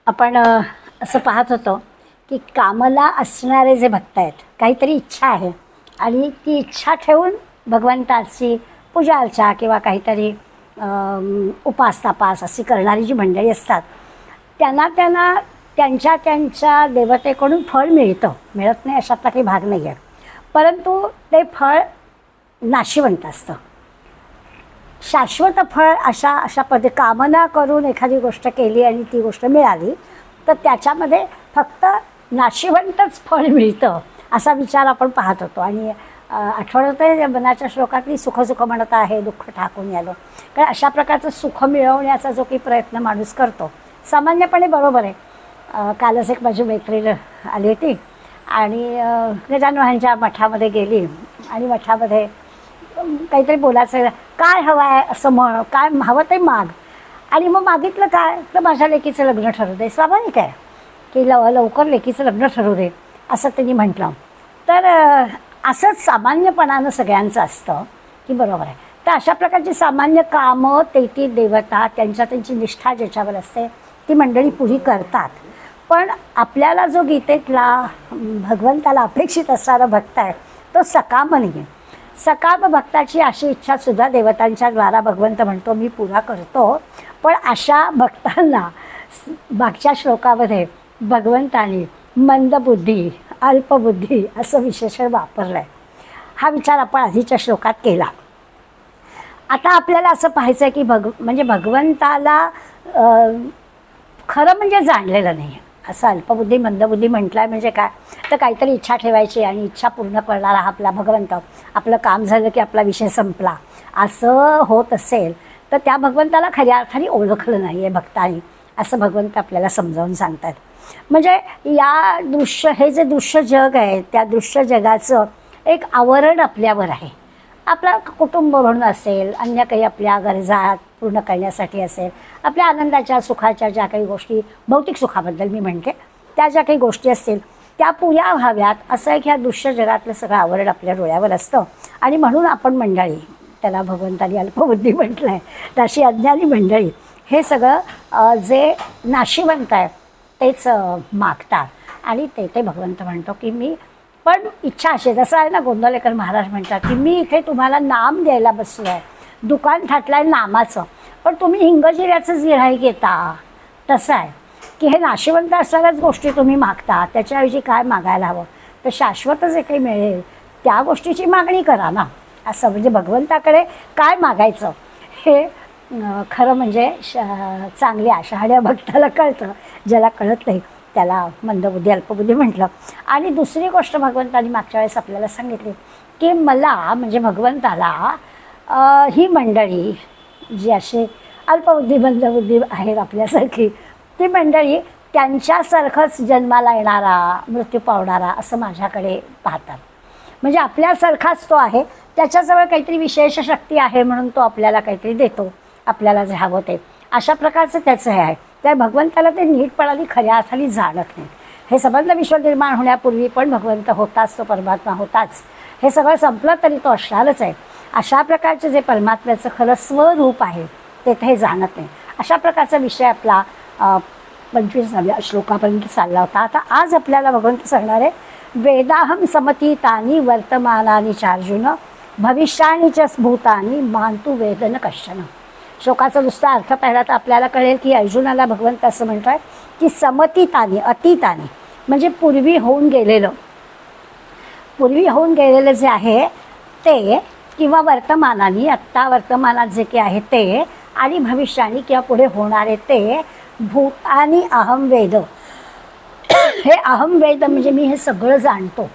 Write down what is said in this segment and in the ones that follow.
आपण असं पाहत होतो की कामाला असणारे जे भक्त आहेत, काहीतरी इच्छा आहे आणि ती इच्छा ठेवून भगवंताची पूजा अर्चा किंवा काहीतरी उपास तापास अशी करणारी जी मंडळी असतात, त्यांना त्यांच्या त्यांच्या देवतेकडून फळ मिळतं, मिळत नाही अशातला काही भाग नाही आहे. परंतु ते फळ नाशिवंत असतं. शाश्वत फळ अशा कामना करून एखादी गोष्ट केली आणि ती गोष्ट मिळाली तर त्याच्यामध्ये फक्त नाशिवंतच फळ मिळतं असा विचार आपण पाहत होतो. आणि आठवत आहे मनाच्या श्लोकातली सुख म्हणत आहे दुःख ठाकून यालो. कारण अशा प्रकारचं सुख मिळवण्याचा जो काही प्रयत्न माणूस करतो सामान्यपणे बरोबर आहे. कालच एक माझी मैत्रीण आली होती आणि गजानन मठामध्ये गेली आणि मठामध्ये काहीतरी बोलायचं, काय हवं आहे असं म्हण, काय हवं ते माग. आणि मग मागितलं काय तर माझ्या लेकीचं लग्न ठरू दे. स्वाभाविक आहे की लवकर लेकीचं लग्न ठरू दे असं त्यांनी म्हटलं. तर असंच सामान्यपणानं सगळ्यांचं असतं की बरोबर आहे. तर अशा प्रकारची सामान्य कामं ती देवता त्यांची निष्ठा ज्याच्यावर असते ती मंडळी पुरी करतात. पण आपल्याला जो गीतेतला भगवंताला अपेक्षित असणारा भक्त आहे तो सकाम नाही आहे. सकाम भक्ताची अशी इच्छासुद्धा देवतांच्या द्वारा भगवंत म्हणतो मी पुरा करतो. पण अशा भक्तांना मागच्या श्लोकामध्ये भगवंताने मंदबुद्धी अल्पबुद्धी असं विशेषण वापरलं आहे. हा विचार आपण आधीच्या श्लोकात केला. आता आपल्याला असं पाहायचं आहे की म्हणजे भगवंताला खरं म्हणजे जाणलेलं नाही आहे. असं अल्पबुद्धी मंदबुद्धी म्हटलं आहे म्हणजे काय तर काहीतरी इच्छा ठेवायची आणि इच्छा पूर्ण करणारा हा आपला भगवंत, आपलं काम झालं की आपला विषय संपला असं होत असेल तर त्या भगवंताला खऱ्या अर्थाने ओळखलं नाही आहे भक्तांनी असं भगवंत आपल्याला समजावून सांगतात. म्हणजे हे जे दृश्य जग आहे त्या दृश्य जगाचं एक आवरण आपल्यावर आहे. आपला कुटुंब म्हणून असेल, अन्य काही आपल्या गरजा पूर्ण करण्यासाठी असेल, आपल्या आनंदाच्या सुखाच्या ज्या काही गोष्टी, भौतिक सुखाबद्दल मी म्हणते, त्या ज्या काही गोष्टी असतील त्या पुऱ्या व्हाव्यात असं एक ह्या दृश्य जगातलं सगळं आवरण आपल्या डोळ्यावर असतं. आणि म्हणून आपण मंडळी, त्याला भगवंतानी अल्पबुद्धी म्हटलं आहे, तशी अज्ञानी मंडळी हे सगळं जे नाशिवंत आहे तेच मागतात. आणि ते भगवंत म्हणतो की मी पण इच्छा अशी, जसं आहे ना गोंदवलेकर महाराज म्हणतात की मी इथे तुम्हाला नाम द्यायला बसलो आहे, दुकान थाटलं आहे नामाचं, पण तुम्ही हिंगजिऱ्याचंच गिऱ्हाईक घेता. तसं आहे की हे नाशिवंत असणाऱ्याच गोष्टी तुम्ही मागता, त्याच्याऐवजी काय मागायला हवं तर शाश्वत जे काही मिळेल त्या गोष्टीची मागणी करा ना. असं म्हणजे भगवंताकडे काय मागायचं हे खरं म्हणजे चांगल्या शहाण्या भक्ताला कळतं. ज्याला कळत नाही त्याला मंदबुद्धी अल्पबुद्धी म्हटलं. आणि दुसरी गोष्ट भगवंतानी मागच्या वेळेस आपल्याला सांगितली की मला म्हणजे भगवंताला ही मंडळी जी अशी अल्पबुद्धी मंदबुद्धी आहेत आपल्यासारखी ती मंडळी त्यांच्यासारखंच जन्माला येणारा मृत्यू पावणारा असं माझ्याकडे पाहतात. म्हणजे आपल्यासारखाच तो आहे, त्याच्याजवळ काहीतरी विशेष शक्ती आहे म्हणून तो आपल्याला काहीतरी देतो, आपल्याला जे हवं ते अशा प्रकारचं त्याचं हे आहे. त्या भगवंताला ते नीटपणाने खऱ्या अर्थाने जाणत नाही. हे संबंध विश्व निर्माण होण्यापूर्वी पण भगवंत होताच, तो परमात्मा होताच, हे सगळं संपलं तरी तो असणारच आहे. अशा प्रकारचे जे परमात्म्याचं खरं स्वरूप आहे ते जाणत नाही. अशा प्रकारचा विषय आपला 25व्या श्लोकापर्यंत चालला होता. आता आज आपल्याला भगवंत सांगणार आहे वेदाहम समतीतानी वर्तमानानी चार्जुन भविष्यानी च भूतानी मानतू वेदन कश्चन. श्लोकाचा नुसता अर्थ पाहिला तर आपल्याला कळेल की अर्जुनाला भगवंत असं म्हणतो आहे की समतीतानी अतीतानी म्हणजे पूर्वी होऊन गेलेलं जे आहे ते, किंवा वर्तमानानी आत्ता वर्तमानात जे काही आहे ते, आणि भविष्यानी किंवा पुढे होणारे ते, भूतानी अहम वेद. हे अहम वेद म्हणजे मी हे सगळं जाणतो.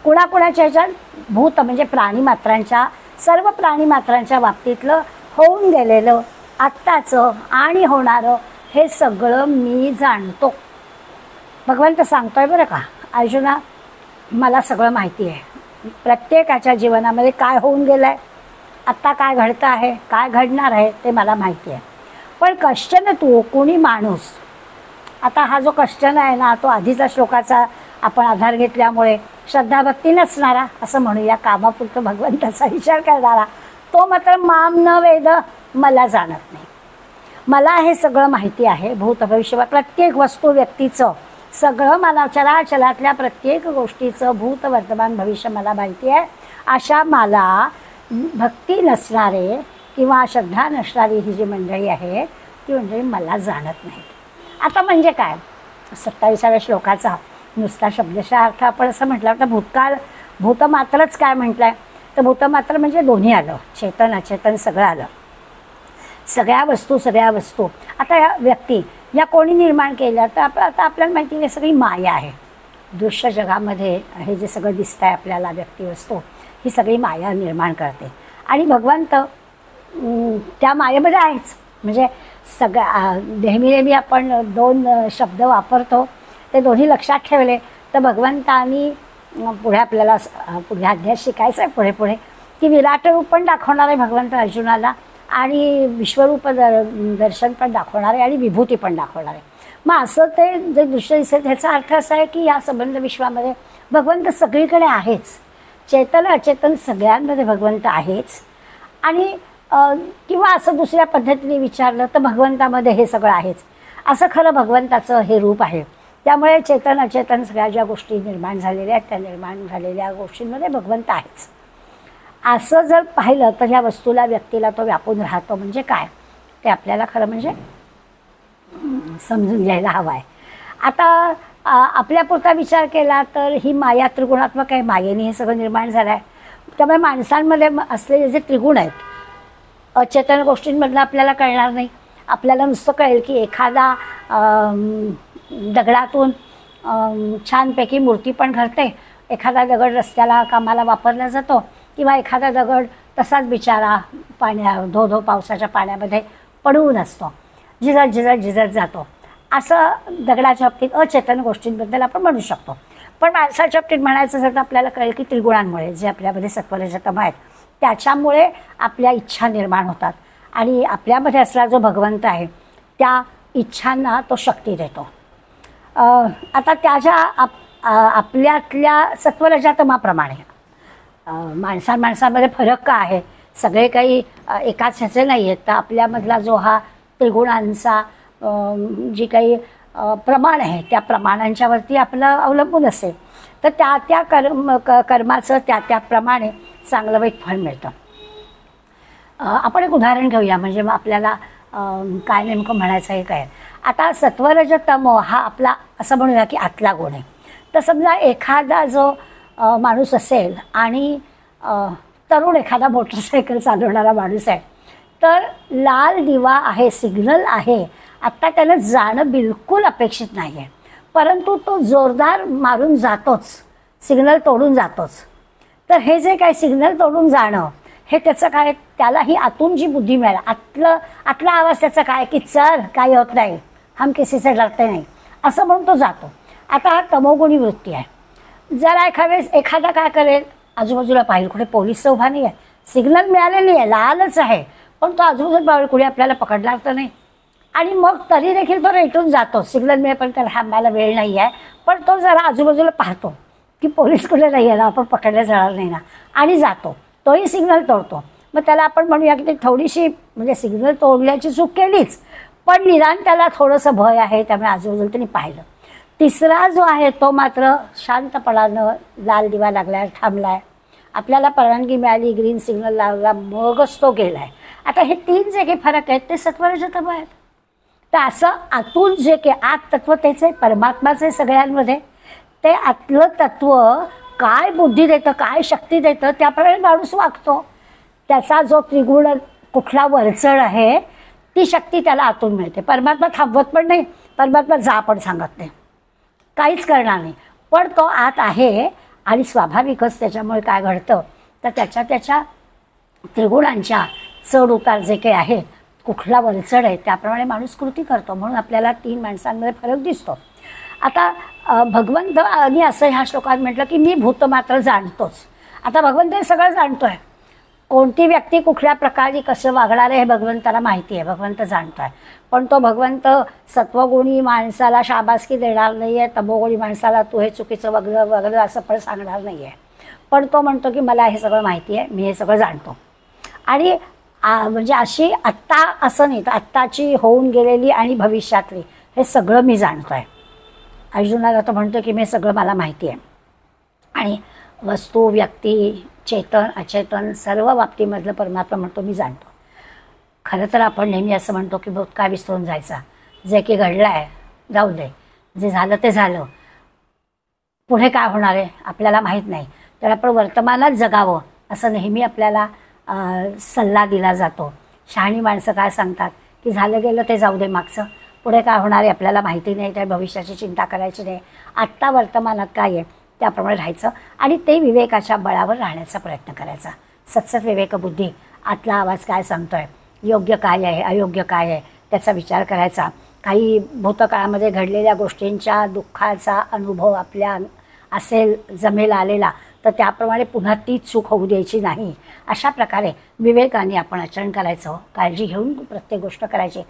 कुणाकुणाच्या ह्याच्यात भूत म्हणजे प्राणीमात्रांच्या, सर्व प्राणीमात्रांच्या बाबतीतलं होऊन गेलेलं आत्ताचं आणि होणारं हे सगळं मी जाणतो. भगवंत सांगतोय बरं का अर्जुना, मला सगळं माहिती आहे. प्रत्येकाच्या जीवनामध्ये काय होऊन गेलं आहे, आत्ता काय घडतं आहे, काय घडणार आहे ते मला माहिती आहे. पण कश्चन तू कोणी माणूस, आता हा जो कश्चन आहे ना तो आधीचा श्लोकाचा आपण आधार घेतल्यामुळे श्रद्धाभक्ती नसणारा असं म्हणूया, कामापुरतं भगवंताचा विचार करणारा, तो मात्र माम न वेद मला जाणत नाही. मला हे सगळं माहिती आहे, भूत भविष्य प्रत्येक वस्तू व्यक्तीचं सगळं मला चलाचलातल्या प्रत्येक गोष्टीचं भूत वर्तमान भविष्य मला माहिती आहे. अशा मला भक्ती नसणारे किंवा श्रद्धा नसणारी ही जी मंडळी आहे ती मंडळी मला जाणत नाहीत. आता म्हणजे काय, 27व्या श्लोकाचा नुसता शब्दशः अर्थ आपण असं म्हटलं तर भूतकाळ भूतमात्रच काय म्हटलं आहे, तर भूतमात्र म्हणजे दोन्ही आलं, चेतन अचेतन सगळं आलं, सगळ्या वस्तू. आता या व्यक्ती या कोणी निर्माण केल्या, तर आता आपल्याला माहिती आहे सगळी माया आहे. दृश्य जगामध्ये हे जे सगळं दिसतं आहे आपल्याला व्यक्ती वस्तू ही सगळी माया निर्माण करते आणि भगवंत त्या मायेमध्ये आहेच. म्हणजे नेहमी आपण 2 शब्द वापरतो, ते दोन्ही लक्षात ठेवले तर भगवंतानी पुढे आपल्याला पुढे अध्याय शिकायचं आहे पुढे की विराट रूप पण दाखवणार आहे भगवंत अर्जुनाला आणि विश्वरूप दर्शन पण दाखवणार आहे आणि विभूती पण दाखवणार आहे. मग असं ते जे दृश्य दिसेल त्याचा अर्थ असा आहे की या संबंध विश्वामध्ये भगवंत सगळीकडे आहेच, चेतन अचेतन सगळ्यांमध्ये भगवंत आहेच. आणि किंवा असं दुसऱ्या पद्धतीने विचारलं तर भगवंतामध्ये हे सगळं आहेच, असं खरं भगवंताचं हे रूप आहे. त्यामुळे चेतन अचेतन सगळ्या ज्या गोष्टी निर्माण झालेल्या आहेत त्या निर्माण झालेल्या गोष्टींमध्ये भगवंत आहेच. असं जर पाहिलं तर ह्या वस्तूला व्यक्तीला तो व्यापून राहतो म्हणजे काय ते आपल्याला खरं म्हणजे समजून घ्यायला हवं आहे. आता आपल्यापुरता विचार केला तर ही माया त्रिगुणात्मक आहे, मायेने हे सगळं निर्माण झालं आहे. त्यामुळे माणसांमध्ये असलेले जे त्रिगुण आहेत अचेतन गोष्टींमधलं आपल्याला कळणार नाही. आपल्याला नुसतं कळेल की एखादा दगडातून छानपैकी मूर्ती पण घडते, एखादा दगड रस्त्याला कामाला वापरला जातो किंवा एखादा दगड तसाच बिचारा धो पावसाच्या पाण्यामध्ये पडून असतो, झिजत जातो. असं दगडाच्या बाबतीत अचेतन गोष्टींबद्दल आपण म्हणू शकतो. पण माणसाच्या बाबतीत म्हणायचं जर तर आपल्याला कळेल की त्रिगुणांमुळे जे आपल्यामध्ये सत्वरजतम आहेत त्याच्यामुळे आपल्या इच्छा निर्माण होतात आणि आपल्यामध्ये असलेला जो भगवंत आहे त्या इच्छांना तो शक्ती देतो. आता त्याच्या आपल्यातल्या सत्वरजतमाप्रमाणे माणसांमध्ये फरक का आहे, सगळे काही एकाच ह्याचे नाही आहेत. तर आपल्यामधला जो हा त्रिगुणांचा जी काही प्रमाण आहे त्या प्रमाणांच्यावरती आपलं अवलंबून असेल तर त्या कर्माचं त्याप्रमाणे चांगलं वाईट फळ मिळतं. आपण एक उदाहरण घेऊया म्हणजे मग आपल्याला काय नेमकं म्हणायचं आहे काय. आता सत्वरजतमो हा आपला असं म्हणूया की आतला गुण आहे. तर समजा एखादा जो माणूस असेल आणि तरुण एखादा मोटरसायकल चालवणारा माणूस आहे, तर लाल दिवा आहे, सिग्नल आहे, आत्ता त्याला जाणं बिलकुल अपेक्षित नाही आहे, परंतु तो जोरदार मारून जातोच, सिग्नल तोडून जातोच. तर हे जे काय सिग्नल तोडून जाणं हे त्याचं काय, त्यालाही आतून जी बुद्धी मिळाली, आतला आवाज त्याचा काय की चल काही होत नाही, हम किसीसे डरते नाही असं म्हणून तो जातो. आता हा तमोगुणी वृत्ती आहे. जरा एखादा काय करेल, आजूबाजूला पाहिलं कुठे पोलीस उभा नाही आहे, सिग्नल मिळालेली आहे, लालच आहे, पण तो आजूबाजूला पाहिलं कुठे आपल्याला पकडणार तर नाही आणि मग तरी देखील तो रेटून जातो. सिग्नल मिळेल त्याला थांबायला वेळ नाही आहे, पण तो जरा आजूबाजूला पाहतो की पोलीस कुठे नाही आहे ना, आपण पकडले जाणार नाही ना, आणि जातो. तोही सिग्नल तोडतो. मग त्याला आपण म्हणूया की ते थोडीशी म्हणजे सिग्नल तोडल्याची चूक केलीच, पण निदान त्याला थोडंसं भय आहे, त्यामुळे आजूबाजूला त्यांनी पाहिलं. तिसरा जो आहे तो मात्र शांतपणानं लाल दिवा लागलाय, थांबलाय, आपल्याला परवानगी मिळाली, ग्रीन सिग्नल लागला, मगच तो गेलाय. आता हे 3 जे काही फरक आहेत ते सत्वरजतम आहेत. तर असं आतून जे काही आत तत्व त्याचे परमात्माचे सगळ्यांमध्ये, ते आतलं तत्व काय बुद्धी देतं, काय शक्ती देतं त्याप्रमाणे माणूस वागतो. त्याचा जो त्रिगुण कुठला वरचढ आहे ती शक्ती त्याला आतून मिळते. परमात्मा थांबवत पण नाही, परमात्मा जा पण सांगत नाही, काहीच करणार नाही, पण तो आत आहे आणि स्वाभाविकच त्याच्यामुळे काय घडतं तर त्याच्या त्रिगुणांच्या चढ उतार जे काही आहेत, कुठला वरचढ आहे त्याप्रमाणे माणूस कृती करतो. म्हणून आपल्याला 3 माणसांमध्ये फरक दिसतो. आता भगवंतानी असं ह्या श्लोकात म्हटलं की मी भूत मात्र जाणतोच. आता भगवंत हे सगळं जाणतोय, कोणती व्यक्ती कुठल्या प्रकारे कसं वागणार आहे हे भगवंताला माहिती आहे, भगवंत जाणतोय. पण तो भगवंत सत्वगुणी माणसाला शाबासकी देणार नाही आहे, तमोगुणी माणसाला तू हे चुकीचं वगैरे असं पण सांगणार नाही आहे. पण तो म्हणतो की मला हे सगळं माहिती आहे, मी हे सगळं जाणतो. आणि म्हणजे अशी आत्ता असं नाही तर आत्ताची होऊन गेलेली आणि भविष्यातली हे सगळं मी जाणतो आहे. अर्जुनाला तर म्हणतो की मी सगळं मला माहिती आहे आणि वस्तू व्यक्ती चेतन अचेतन सर्व बाबतीमधलं परमात्मा म्हणतो मी जाणतो. खरं तर आपण नेहमी असं म्हणतो की भूतकाळ विसरून जायचा, जे की घडलं आहे जाऊ दे, जे झालं ते झालं, पुढे काय होणार आहे आपल्याला माहीत नाही, तर आपण वर्तमानात जगावं असं नेहमी आपल्याला सल्ला दिला जातो. शहाणी माणसं काय सांगतात की झालं गेलं ते जाऊ दे, मागचं पुढे काय होणार आहे आपल्याला माहिती नाही, त्या भविष्याची चिंता करायची नाही, आत्ता वर्तमानात काय आहे त्याप्रमाणे राहायचं आणि ते विवेकाच्या बळावर राहण्याचा प्रयत्न करायचा. सत्सत विवेकबुद्धी, आतला आवाज काय सांगतोय, योग्य काय आहे अयोग्य काय आहे त्याचा विचार करायचा. काही भूतकाळामध्ये घडलेल्या गोष्टींच्या दुःखाचा अनुभव आपल्या असेल जमेल आलेला तर त्याप्रमाणे पुन्हा तीच चूक होऊ द्यायची नाही. अशा प्रकारे विवेकाने आपण आचरण करायचं, काळजी घेऊन प्रत्येक गोष्ट करायची.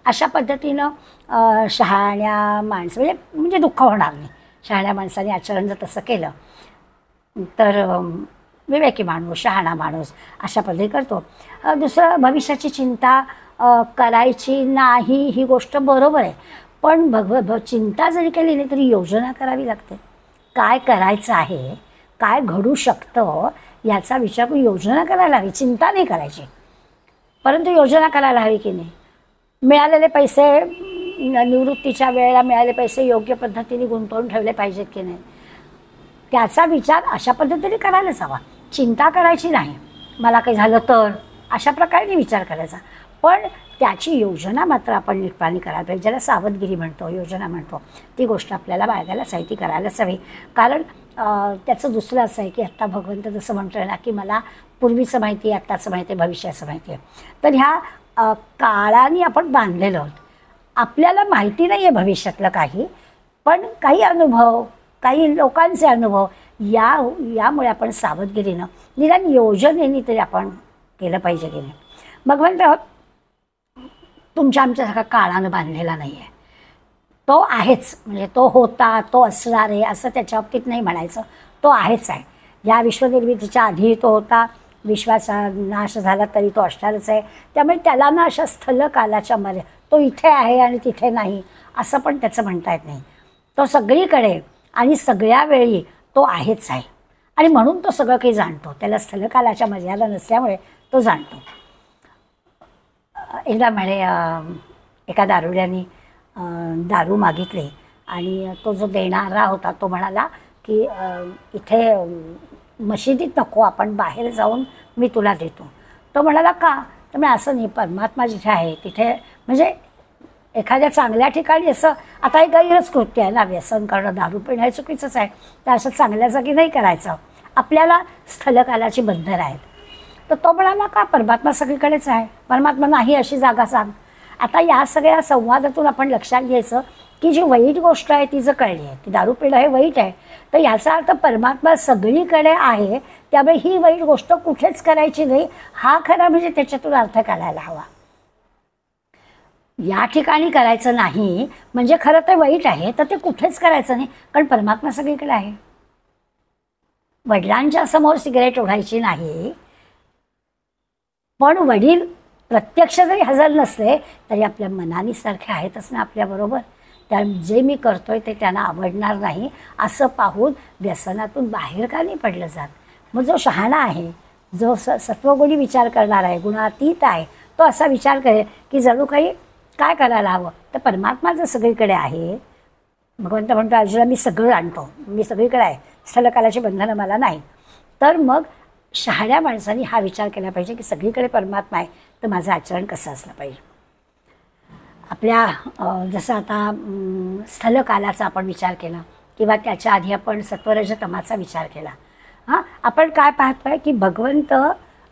अशा पद्धतीनं शहाण्या माणसं म्हणजे दुःख होणार नाही. शहाण्या माणसाने आचरण जर तसं केलं तर विवेकी माणूस शहाणा माणूस अशा पद्धती करतो. दुसरं भविष्याची चिंता करायची नाही ही गोष्ट बरोबर आहे, पण चिंता जरी केली नाही तरी योजना करावी लागते. काय करायचं आहे, काय घडू शकतं याचा विचार करून योजना करायला हवी, चिंता नाही करायची, परंतु योजना करायला हवी की नाही. मिळालेले पैसे निवृत्तीच्या वेळेला मिळालेले पैसे योग्य पद्धतीने गुंतवून ठेवले पाहिजेत की नाही त्याचा विचार अशा पद्धतीने करायलाच हवा. चिंता करायची नाही, मला काही झालं तर अशा प्रकारे विचार करायचा, पण त्याची योजना मात्र आपण नीटपणे करायला पाहिजे. ज्याला सावधगिरी म्हणतो, योजना म्हणतो, ती गोष्ट आपल्याला बाळगायलाच हवी, ती करायलाच हवी. कारण त्याचं दुसरं असं आहे की आत्ता भगवंत जसं म्हणतोय ना की मला पूर्वीचं माहिती आहे, आत्ताचं माहिती आहे, भविष्याचं माहिती आहे. तर ह्या काळाने आपण बांधलेलो आहोत. आपल्याला माहिती नाही आहे भविष्यातलं काही, पण काही अनुभव, काही लोकांचे अनुभव यामुळे आपण सावधगिरीनं निदान योजनेने तरी आपण केलं पाहिजे की नाही. भगवंत तुमच्या आमच्यासारखा काळानं बांधलेला नाही आहे, तो आहेच, म्हणजे तो होता तो असणार आहे असं त्याच्या बाबतीत नाही म्हणायचं, तो आहेच आहे. या विश्वनिर्मितीच्या आधी तो होता, विश्वाचा नाश झाला तरी तो असणारच आहे. त्यामुळे त्याला ना अशा स्थल कालाच्या मध्ये तो इथे आहे आणि तिथे नाही असं पण त्याचं म्हणता येत नाही. तो सगळीकडे आणि सगळ्या वेळी तो आहेच आहे आणि म्हणून तो सगळं काही जाणतो. त्याला स्थलकालाच्या मर्यादा नसल्यामुळे तो जाणतो. एकदा म्हणे एका दारुड्याने दारू मागितली आणि तो जो देणारा होता तो म्हणाला की इथे मशिदीत नको, आपण बाहेर जाऊन मी तुला देतो. तो म्हणाला का? तर मी असं नाही, परमात्मा जिथे आहे तिथे, म्हणजे एखाद्या चांगल्या ठिकाणी असं, आता हे गैरच कृत्य आहे ना, व्यसन करणं, दारू पिणं हे चुकीचंच आहे, तर असं चांगल्या जागी नाही करायचं, आपल्याला स्थलकालाची बंधनं आहेत. तर तो म्हणाला का? परमात्मा सगळीकडेच आहे, परमात्मा नाही अशी जागा सांग. आता या सगळ्या संवादातून आपण लक्षात घ्यायचं की जी वाईट गोष्ट आहे ती जर कळली आहे, की दारू पिणं हे वाईट आहे, तर याचा अर्थ परमात्मा सगळीकडे आहे, त्यामुळे ही वाईट गोष्ट कुठेच करायची नाही, हा खरा म्हणजे त्याच्यातून अर्थ काढायला हवा. या ठिकाणी करायचं नाही म्हणजे खरं ते वाईट आहे, तर ते कुठेच करायचं नाही, कारण परमात्मा सगळीकडे आहे. वडिलांच्या समोर सिगरेट ओढायची नाही, पण वडील प्रत्यक्ष जरी हजर नसले तरी आपल्या मनानी सारखे आहेतच ना आपल्याबरोबर. त्या जे मी करतोय ते त्यांना आवडणार नाही असं पाहून व्यसनातून बाहेर का नाही पडलं जात. मग जो शहाणा आहे, जो सत्वगुणी विचार करणार आहे, गुणातीत आहे, तो असा विचार करेल की जणू काही काय करायला हवं, तर परमात्मा जर सगळीकडे आहे, भगवंत म्हणतो अर्जुना मी सगळं आणतो, मी सगळीकडे आहे, स्थलकालाची बंधनं मला नाही, तर मग शहाण्या माणसांनी हा विचार केला पाहिजे की सगळीकडे परमात्मा आहे, तर माझं आचरण कसं असलं पाहिजे. आपल्या जसं आता स्थलकालाचा आपण विचार केला किंवा त्याच्या आधी आपण सत्वरजतमाचा विचार केला. आपण काय पाहतोय की भगवंत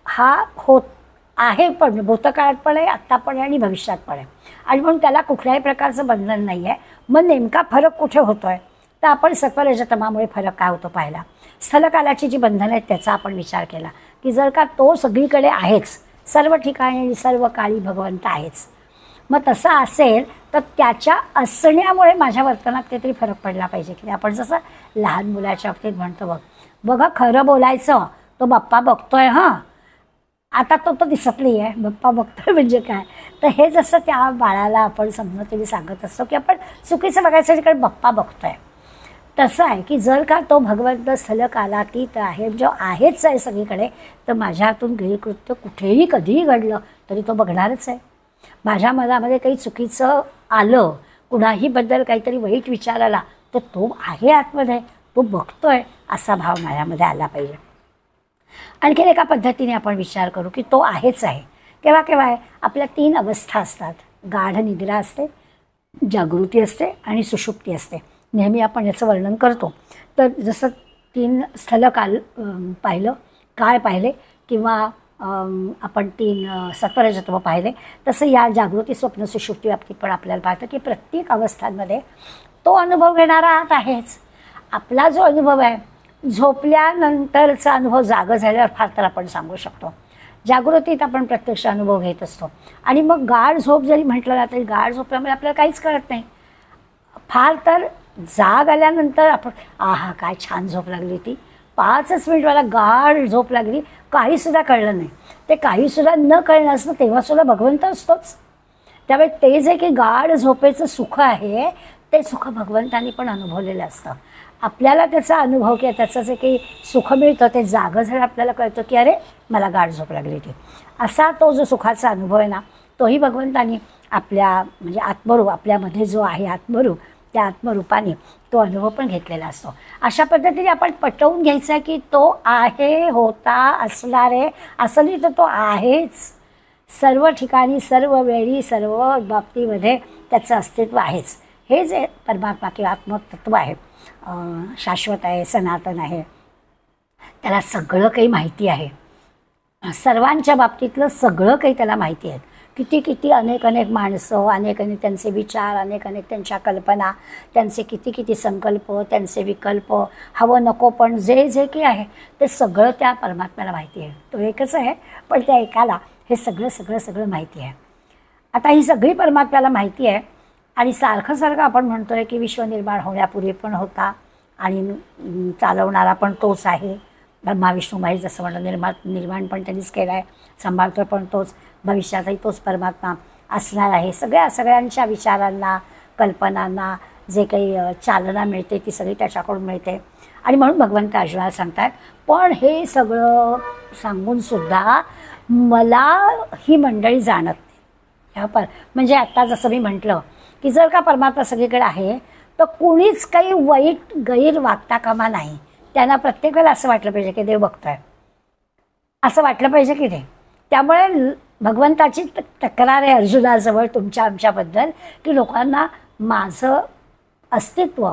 हा होत आहे, पण भूतकाळात पण आहे, आत्ता पण आहे आणि भविष्यात पण आहे, आणि म्हणून त्याला कुठल्याही प्रकारचं बंधन नाही आहे. मग नेमका फरक कुठे होतोय, तर आपण सत्वरजतमामुळे फरक काय होतो पाहिला. स्थलकालाची जी बंधनं आहेत त्याचा आपण विचार केला की जर का तो सगळीकडे आहेच, सर्व ठिकाणी सर्व काळी भगवंत आहेच, मग तसं असेल तर त्याच्या असण्यामुळे माझ्या वर्तनात काहीतरी फरक पडला पाहिजे की आपण जसं लहान मुलाच्या बाबतीत म्हणतो बघा खरं बोलायचं, तो बाप्पा बघतोय, आता तो दिसत नाही आहे, बाप्पा बघतोय म्हणजे काय. तर हे जसं त्या बाळाला आपण समजून सांगत असतो की आपण चुकीचं बघायचं तिकडे बाप्पा बघतोय, तसं आहे की जर का तो भगवंत स्थल कालातीत आहे, जो आहेच आहे सगळीकडे, तर माझ्या हातून गैरकृत्य कुठेही कधीही घडलं तरी तो बघणारच आहे. माझ्या मनामध्ये काही चुकीचं आलं, कुणाही बद्दल काहीतरी वाईट विचार आला, तर तो आहे आतमध्ये, तो बघतोय असा भाव माझ्यामध्ये आला पाहिजे. आणखीन एका पद्धतीने आपण विचार करू की तो आहेच आहे. केव्हा केव्हा आहे, आपल्या 3 अवस्था असतात. गाढ निद्रा असते, जागृती असते आणि सुषुप्ती असते. नेहमी आपण याचं वर्णन करतो. तर जसं 3 स्थलकाल पाहिलं, काळ पाहिले किंवा आपण 3 सत्वरजतम पाहिले, तसं या जागृती स्वप्न सुषुप्ती बाबतीत पण आपल्याला पाहतं की प्रत्येक अवस्थांमध्ये तो अनुभव घेणारा आत आहेच. आपला जो अनुभव आहे, झोपल्यानंतरचा अनुभव जागं झाल्यावर फार तर आपण सांगू शकतो. जागृतीत आपण प्रत्यक्ष अनुभव घेत असतो. आणि मग गाढ झोप जरी म्हटलं ना तरी गाढ झोपल्यामुळे आपल्याला काहीच कळत नाही. फार तर जाग आल्यानंतर आपण आहा काय छान झोप लागली, ती 5च मिनिट मला गाढ झोप लागली, काहीसुद्धा कळलं नाही. ते काहीसुद्धा न कळलं असतं तेव्हासुद्धा भगवंत असतोच. त्यामुळे ते जे की गाढ झोपेचं सुख आहे ते सुख भगवंतांनी पण अनुभवलेलं असतं. आपल्याला त्याचा अनुभव किंवा त्याचं जे काही सुख मिळतं ते जागं झालं आपल्याला कळतं की अरे मला गाढ झोप लागली ती. असा तो जो सुखाचा अनुभव आहे ना, तोही भगवंतांनी आपल्या म्हणजे आत्मरूप, आपल्यामध्ये जो आहे आत्मरूप, त्या आत्मरूपाने तो अनुभव पण घेतलेला असतो. अशा पद्धतीने आपण पटवून घ्यायचं आहे की तो आहे, होता, असणार आहे. असं नाही तर तो आहेच. सर्व ठिकाणी, सर्व वेळी, सर्व बाबतीमध्ये त्याचं अस्तित्व आहेच. हे जे परमात्मा किंवा आत्मतत्व आहे, शाश्वत आहे, सनातन आहे, त्याला सगळं काही माहिती आहे. सर्वांच्या बाबतीतलं सगळं काही त्याला माहिती आहे. किती किती अनेक अनेक माणसं, अनेक अनेक त्यांचे विचार, अनेक अनेक त्यांच्या कल्पना, त्यांचे किती किती संकल्प, त्यांचे विकल्प, हवं नको पण जे जे काही आहे ते सगळं त्या परमात्म्याला माहिती आहे. तो एकच आहे पण त्या एकाला हे सगळं सगळं सगळं माहिती आहे. आता ही सगळी परमात्म्याला माहिती आहे आणि सारखं सारखं आपण म्हणतो आहे की विश्व निर्माण होण्यापूर्वी पण होता आणि चालवणारा पण तोच आहे. ब्रह्मा विष्णू महेश जसं म्हणलं, निर्माण पण त्यांनीच केलं आहे, सांभाळतो पण तोच, भविष्यातही तोच परमात्मा असणार आहे. सगळ्यांच्या विचारांना, कल्पनांना जे काही चालना मिळते ती सगळी त्याच्याकडून मिळते. आणि म्हणून भगवंत अर्जुनाला सांगतात, पण हे सगळं सांगूनसुद्धा मला ही मंडळी जाणत नाही. म्हणजे आत्ता जसं मी म्हटलं की जर का परमात्मा सगळीकडे आहे तर कुणीच काही वाईट गैर वागता कामा नाही. त्यांना प्रत्येक वेळेला असं वाटलं पाहिजे की देव बघतोय, असं वाटलं पाहिजे की ते. त्यामुळे भगवंताची तक्रार आहे अर्जुनाजवळ तुमच्या आमच्याबद्दल की लोकांना माझं अस्तित्व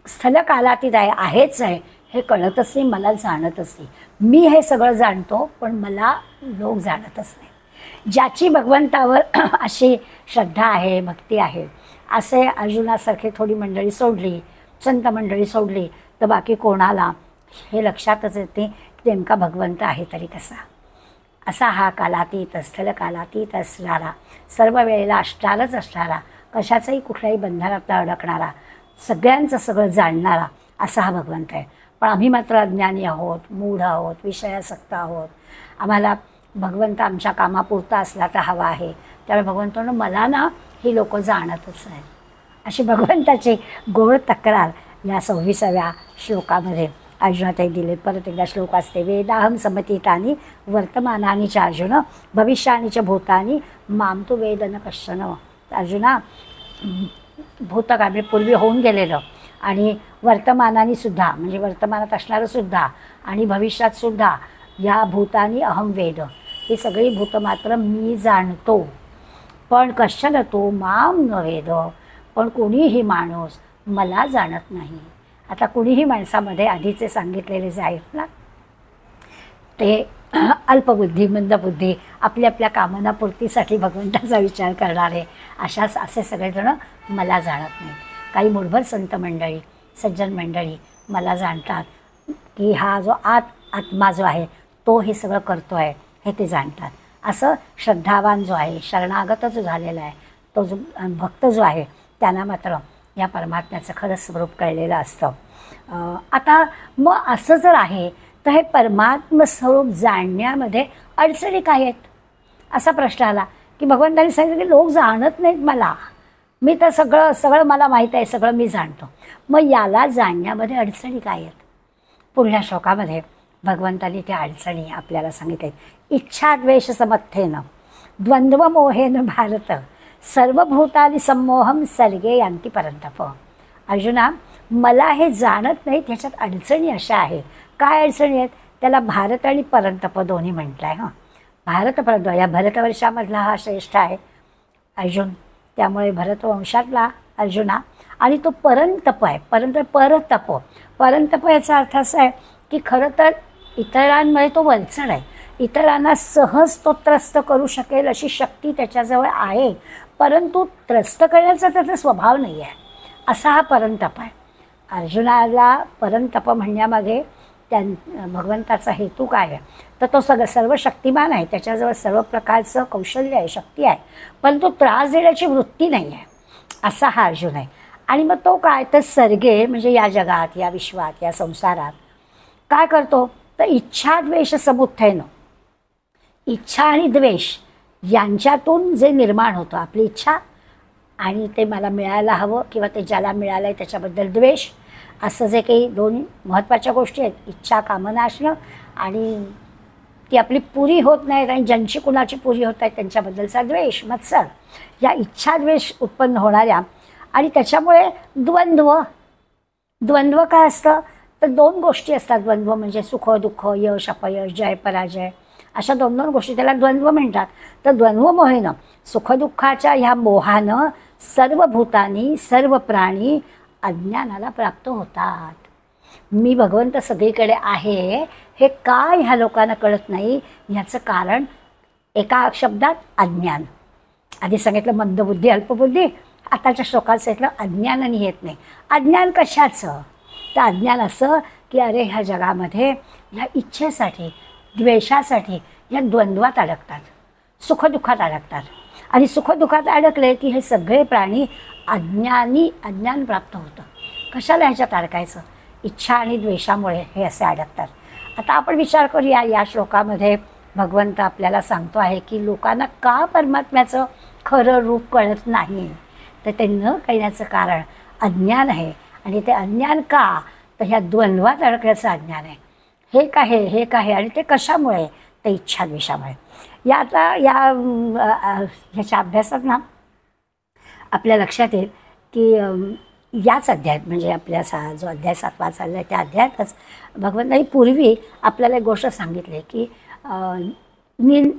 स्थलकालातीत आहे, आहेच आहे, हे कळतच नाही, मला जाणतच नाही. मी हे सगळं जाणतो पण मला लोक जाणतच नाही. ज्याची भगवंतावर अशी श्रद्धा आहे, भक्ती आहे, असे अर्जुनासारखे थोडी मंडळी सोडली, संत मंडळी सोडली, तर बाकी कोणाला हे लक्षातच येते की नेमका भगवंत आहे तरी कसा. असा हा कालातीत, स्थल कालातीत असणारा, सर्व वेळेला असणारच असणारा, कशाचाही कुठल्याही बंधनात अडकणारा, सगळ्यांचं सगळं जाणणारा असा हा भगवंत आहे. पण आम्ही मात्र अज्ञानी आहोत, मूढ आहोत, विषयासक्त आहोत. आम्हाला भगवंत आमच्या कामापुरता असला तर हवा आहे. त्यामुळे भगवंतानं मला ना ही लोक जाणतच आहेत, अशी भगवंताची गोड तक्रार या 26व्या श्लोकामध्ये अर्जुनाताई दिले. परत एकदा श्लोक असते, वेदाहम समतीतानी वर्तमानानी च अर्जुन भविष्यानी च भूतानी माम तू वेद न कश्चन. अर्जुना, भूतकाळ पूर्वी होऊन गेलेलं आणि वर्तमानाने सुद्धा म्हणजे वर्तमानात असणारं सुद्धा आणि भविष्यात सुद्धा या भूतानी अहम वेद, ही सगळी भूत मात्र मी जाणतो. पण कश्चन तो माम न वेद, पण कोणीही माणूस मला जाणत नाही. आता कुणीही माणसामध्ये आधीचे सांगितलेले जे आहेत ना ते अल्पबुद्धी, मंदबुद्धी, आपल्या आपल्या कामनापूर्तीसाठी भगवंताचा विचार करणारे असे सगळेजण मला जाणत नाहीत. काही मूढभर संत मंडळी, सज्जन मंडळी मला जाणतात की हा जो आत्मा जो आहे तो हे सगळं करतो आहे हे ते जाणतात. असं श्रद्धावान जो आहे, शरणागत जो झालेला आहे, तो जो भक्त जो आहे त्यांना मात्र या परमात्म्याचं खरं स्वरूप कळलेलं असतं. आता मग असं जर आहे तर हे परमात्म स्वरूप जाणण्यामध्ये अडचणी काय आहेत असा प्रश्न आला की भगवंतांनी सांगितलं की लोक जाणत नाहीत मला, मी तर सगळं मला माहीत आहे, सगळं मी जाणतो. मग याला जाणण्यामध्ये अडचणी काय आहेत? पुढल्या श्लोकामध्ये भगवंतांनी त्या अडचणी आपल्याला सांगितल्या. इच्छा द्वेष समर्थेन द्वंद्व मोहेन भारत सर्वभूतानि सम्मोहम सर्गे यांती परंतप. अर्जुना, मला हे जाणत नाही, त्याच्यात अडचणी अशा आहेत. काय अडचणी आहेत? त्याला भारत आणि परंतप दोन्ही म्हटलं आहे. भारत परंतप, या भरतवर्षामधला हा श्रेष्ठ आहे अर्जुन, त्यामुळे भरतवंशातला अर्जुना. आणि तो परंतप आहे. परतप, परंतप याचा अर्थ असा आहे की खरं तर इतरांमध्ये तो वलचड आहे, इतरांना सहज तो त्रस्त करू शकेल अशी शक्ती त्याच्याजवळ आहे, परंतु त्रस्त करण्याचा त्याचा स्वभाव नाही आहे, असा हा परंतप आहे. अर्जुनाला परंतप म्हणण्यामागे भगवंताचा हेतू काय आहे? तर तो सर्व शक्तिमान आहे, त्याच्याजवळ सर्व प्रकारचं कौशल्य आहे, शक्ती आहे, पण तो त्रास देण्याची वृत्ती नाही आहे, असा हा अर्जुन आहे. आणि मग तो काय तर सर्गे म्हणजे या जगात, या विश्वात, या संसारात काय करतो तर इच्छा द्वेष समुत्थेन, इच्छा आणि द्वेष यांच्यातून जे निर्माण होतं, आपली इच्छा आणि ते मला मिळायला हवं किंवा ते ज्याला मिळालं आहे त्याच्याबद्दल द्वेष, असं जे काही दोन महत्त्वाच्या गोष्टी आहेत, इच्छा कामना असणं आणि ती आपली पुरी होत नाहीत आणि ज्यांची कुणाची पुरी होत आहेत त्यांच्याबद्दलचा द्वेष, मत्सर, या इच्छा द्वेष उत्पन्न होणाऱ्या. आणि त्याच्यामुळे द्वंद्व काय असतं तर दोन गोष्टी असतात. द्वंद्व म्हणजे सुख दुःख, यश अपयश, जय पराजय, अशा दोन गोष्टी, त्याला द्वंद्व म्हणतात. तर द्वंद्व मोहेनं, सुखदुःखाच्या ह्या मोहानं सर्व भूतानी, सर्व प्राणी अज्ञानाला प्राप्त होतात. मी भगवंत सगळीकडे आहे हे काय ह्या लोकांना कळत नाही, ह्याचं कारण एका शब्दात अज्ञान. आधी सांगितलं मंदबुद्धी, अल्पबुद्धी, आताच्या श्लोकात सांगितलं अज्ञानाने येत नाही. अज्ञान कशाचं? तर अज्ञान असं की अरे ह्या जगामध्ये ह्या इच्छेसाठी, द्वेषासाठी या द्वंद्वात अडकतात, सुखदुःखात अडकतात. आणि सुखदुःखात अडकले की हे सगळे प्राणी अज्ञान प्राप्त होतं. कशाला ह्याच्यात अडकायचं? इच्छा आणि द्वेषामुळे हे असे अडकतात. आता आपण विचार करूया, या श्लोकामध्ये भगवंत आपल्याला सांगतो आहे की लोकांना का परमात्म्याचं खरं रूप कळत नाही, तर ते न कळण्याचं कारण अज्ञान आहे. आणि ते अज्ञान का तर ह्या द्वंद्वात अडकल्याचं अज्ञान आहे. हे काय आणि ते कशामुळे? ते इच्छा द्वेषामुळे. ह्याच्या अभ्यासात ना आपल्या लक्षात येईल की याच अध्यायात म्हणजे आपल्या जो अध्याय 7वा चालला आहे त्या अध्यायातच भगवंतांनी पूर्वी आपल्याला एक गोष्ट सांगितली की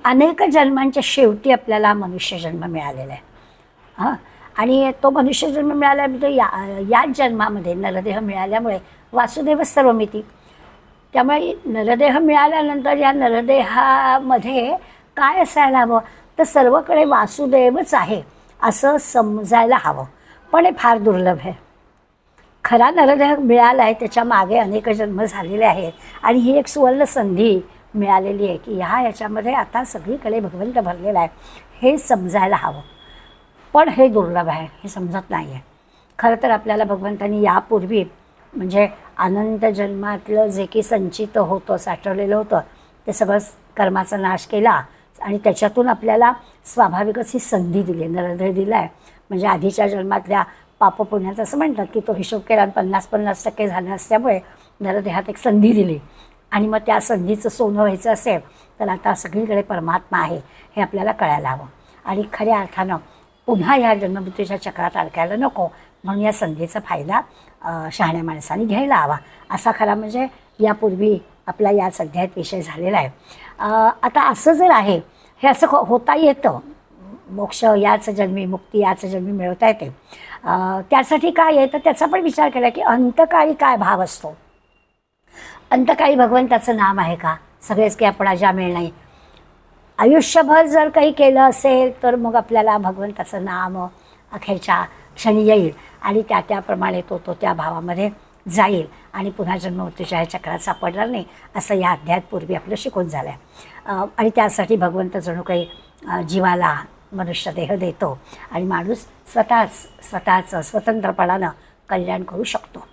अनेक जन्मांच्या शेवटी आपल्याला मनुष्यजन्म मिळालेला आहे. आणि तो मनुष्यजन्म मिळाल्यामुळे याच जन्मामध्ये नरदेह मिळाल्यामुळे वासुदेव सर्वमिती. त्यामुळे नरदेह मिळाल्यानंतर या नरदेहामध्ये काय असायला हवं तर सर्वकडे वासुदेवच आहे असं समजायला हवं, पण हे फार दुर्लभ आहे. खरा नरदेह मिळाला आहे त्याच्या मागे अनेक जन्म झालेले आहेत आणि ही एक सुवर्ण संधी मिळालेली आहे की याच्यामध्ये आता सगळीकडे भगवंत भरलेला आहे हे समजायला हवं, पण हे दुर्लभ आहे, हे समजत नाही आहे. खरं तर आपल्याला भगवंतांनी यापूर्वी म्हणजे अनंत जन्मातलं जे की संचित होतं, साठवलेलं होतं ते सगळं कर्माचा नाश केला आणि त्याच्यातून आपल्याला स्वाभाविकच ही संधी दिली, नरदेह दिला आहे. म्हणजे आधीच्या जन्मातल्या पापपुण्याचं असं म्हणतात की तो हिशोब केला आणि 50% झालं असल्यामुळे नरदेहात एक संधी दिली आणि मग त्या संधीचं सोनं व्हायचं असेल तर आता सगळीकडे परमात्मा आहे हे आपल्याला कळायला हवं. आणि खऱ्या अर्थानं पुन्हा ह्या जन्ममृत्यूच्या चक्रात अडकायला नको, म्हणून या संधीचा फायदा शहाण्या माणसांनी घ्यायला हवा. असा खरा म्हणजे यापूर्वी आपला याच अध्यायात विषय झालेला आहे. आता असं जर आहे, हे असं होता येतं, मोक्ष याच जन्मी, मुक्ती याच जन्मी मिळवता येते. त्यासाठी काय आहे तर त्याचा पण विचार केला की अंतकाळी काय भाव असतो. अंतकाळी भगवंताचं नाम आहे का? सगळेच की आपण अजामेळ नाही. आयुष्यभर जर काही केलं असेल तर मग आपल्याला भगवंताचं नाम अखेरच्या क्षणी येईल आणि त्याप्रमाणे तो त्या भावामध्ये जाईल आणि पुन्हा जन्ममृत्यूच्या ह्या चक्रात सापडणार नाही, असं या अध्यायात पूर्वी आपलं शिकून झालं आहे. आणि त्यासाठी भगवंत जणू काही जीवाला मनुष्यदेह देतो आणि माणूस स्वतःचं स्वतंत्रपणानं कल्याण करू शकतो,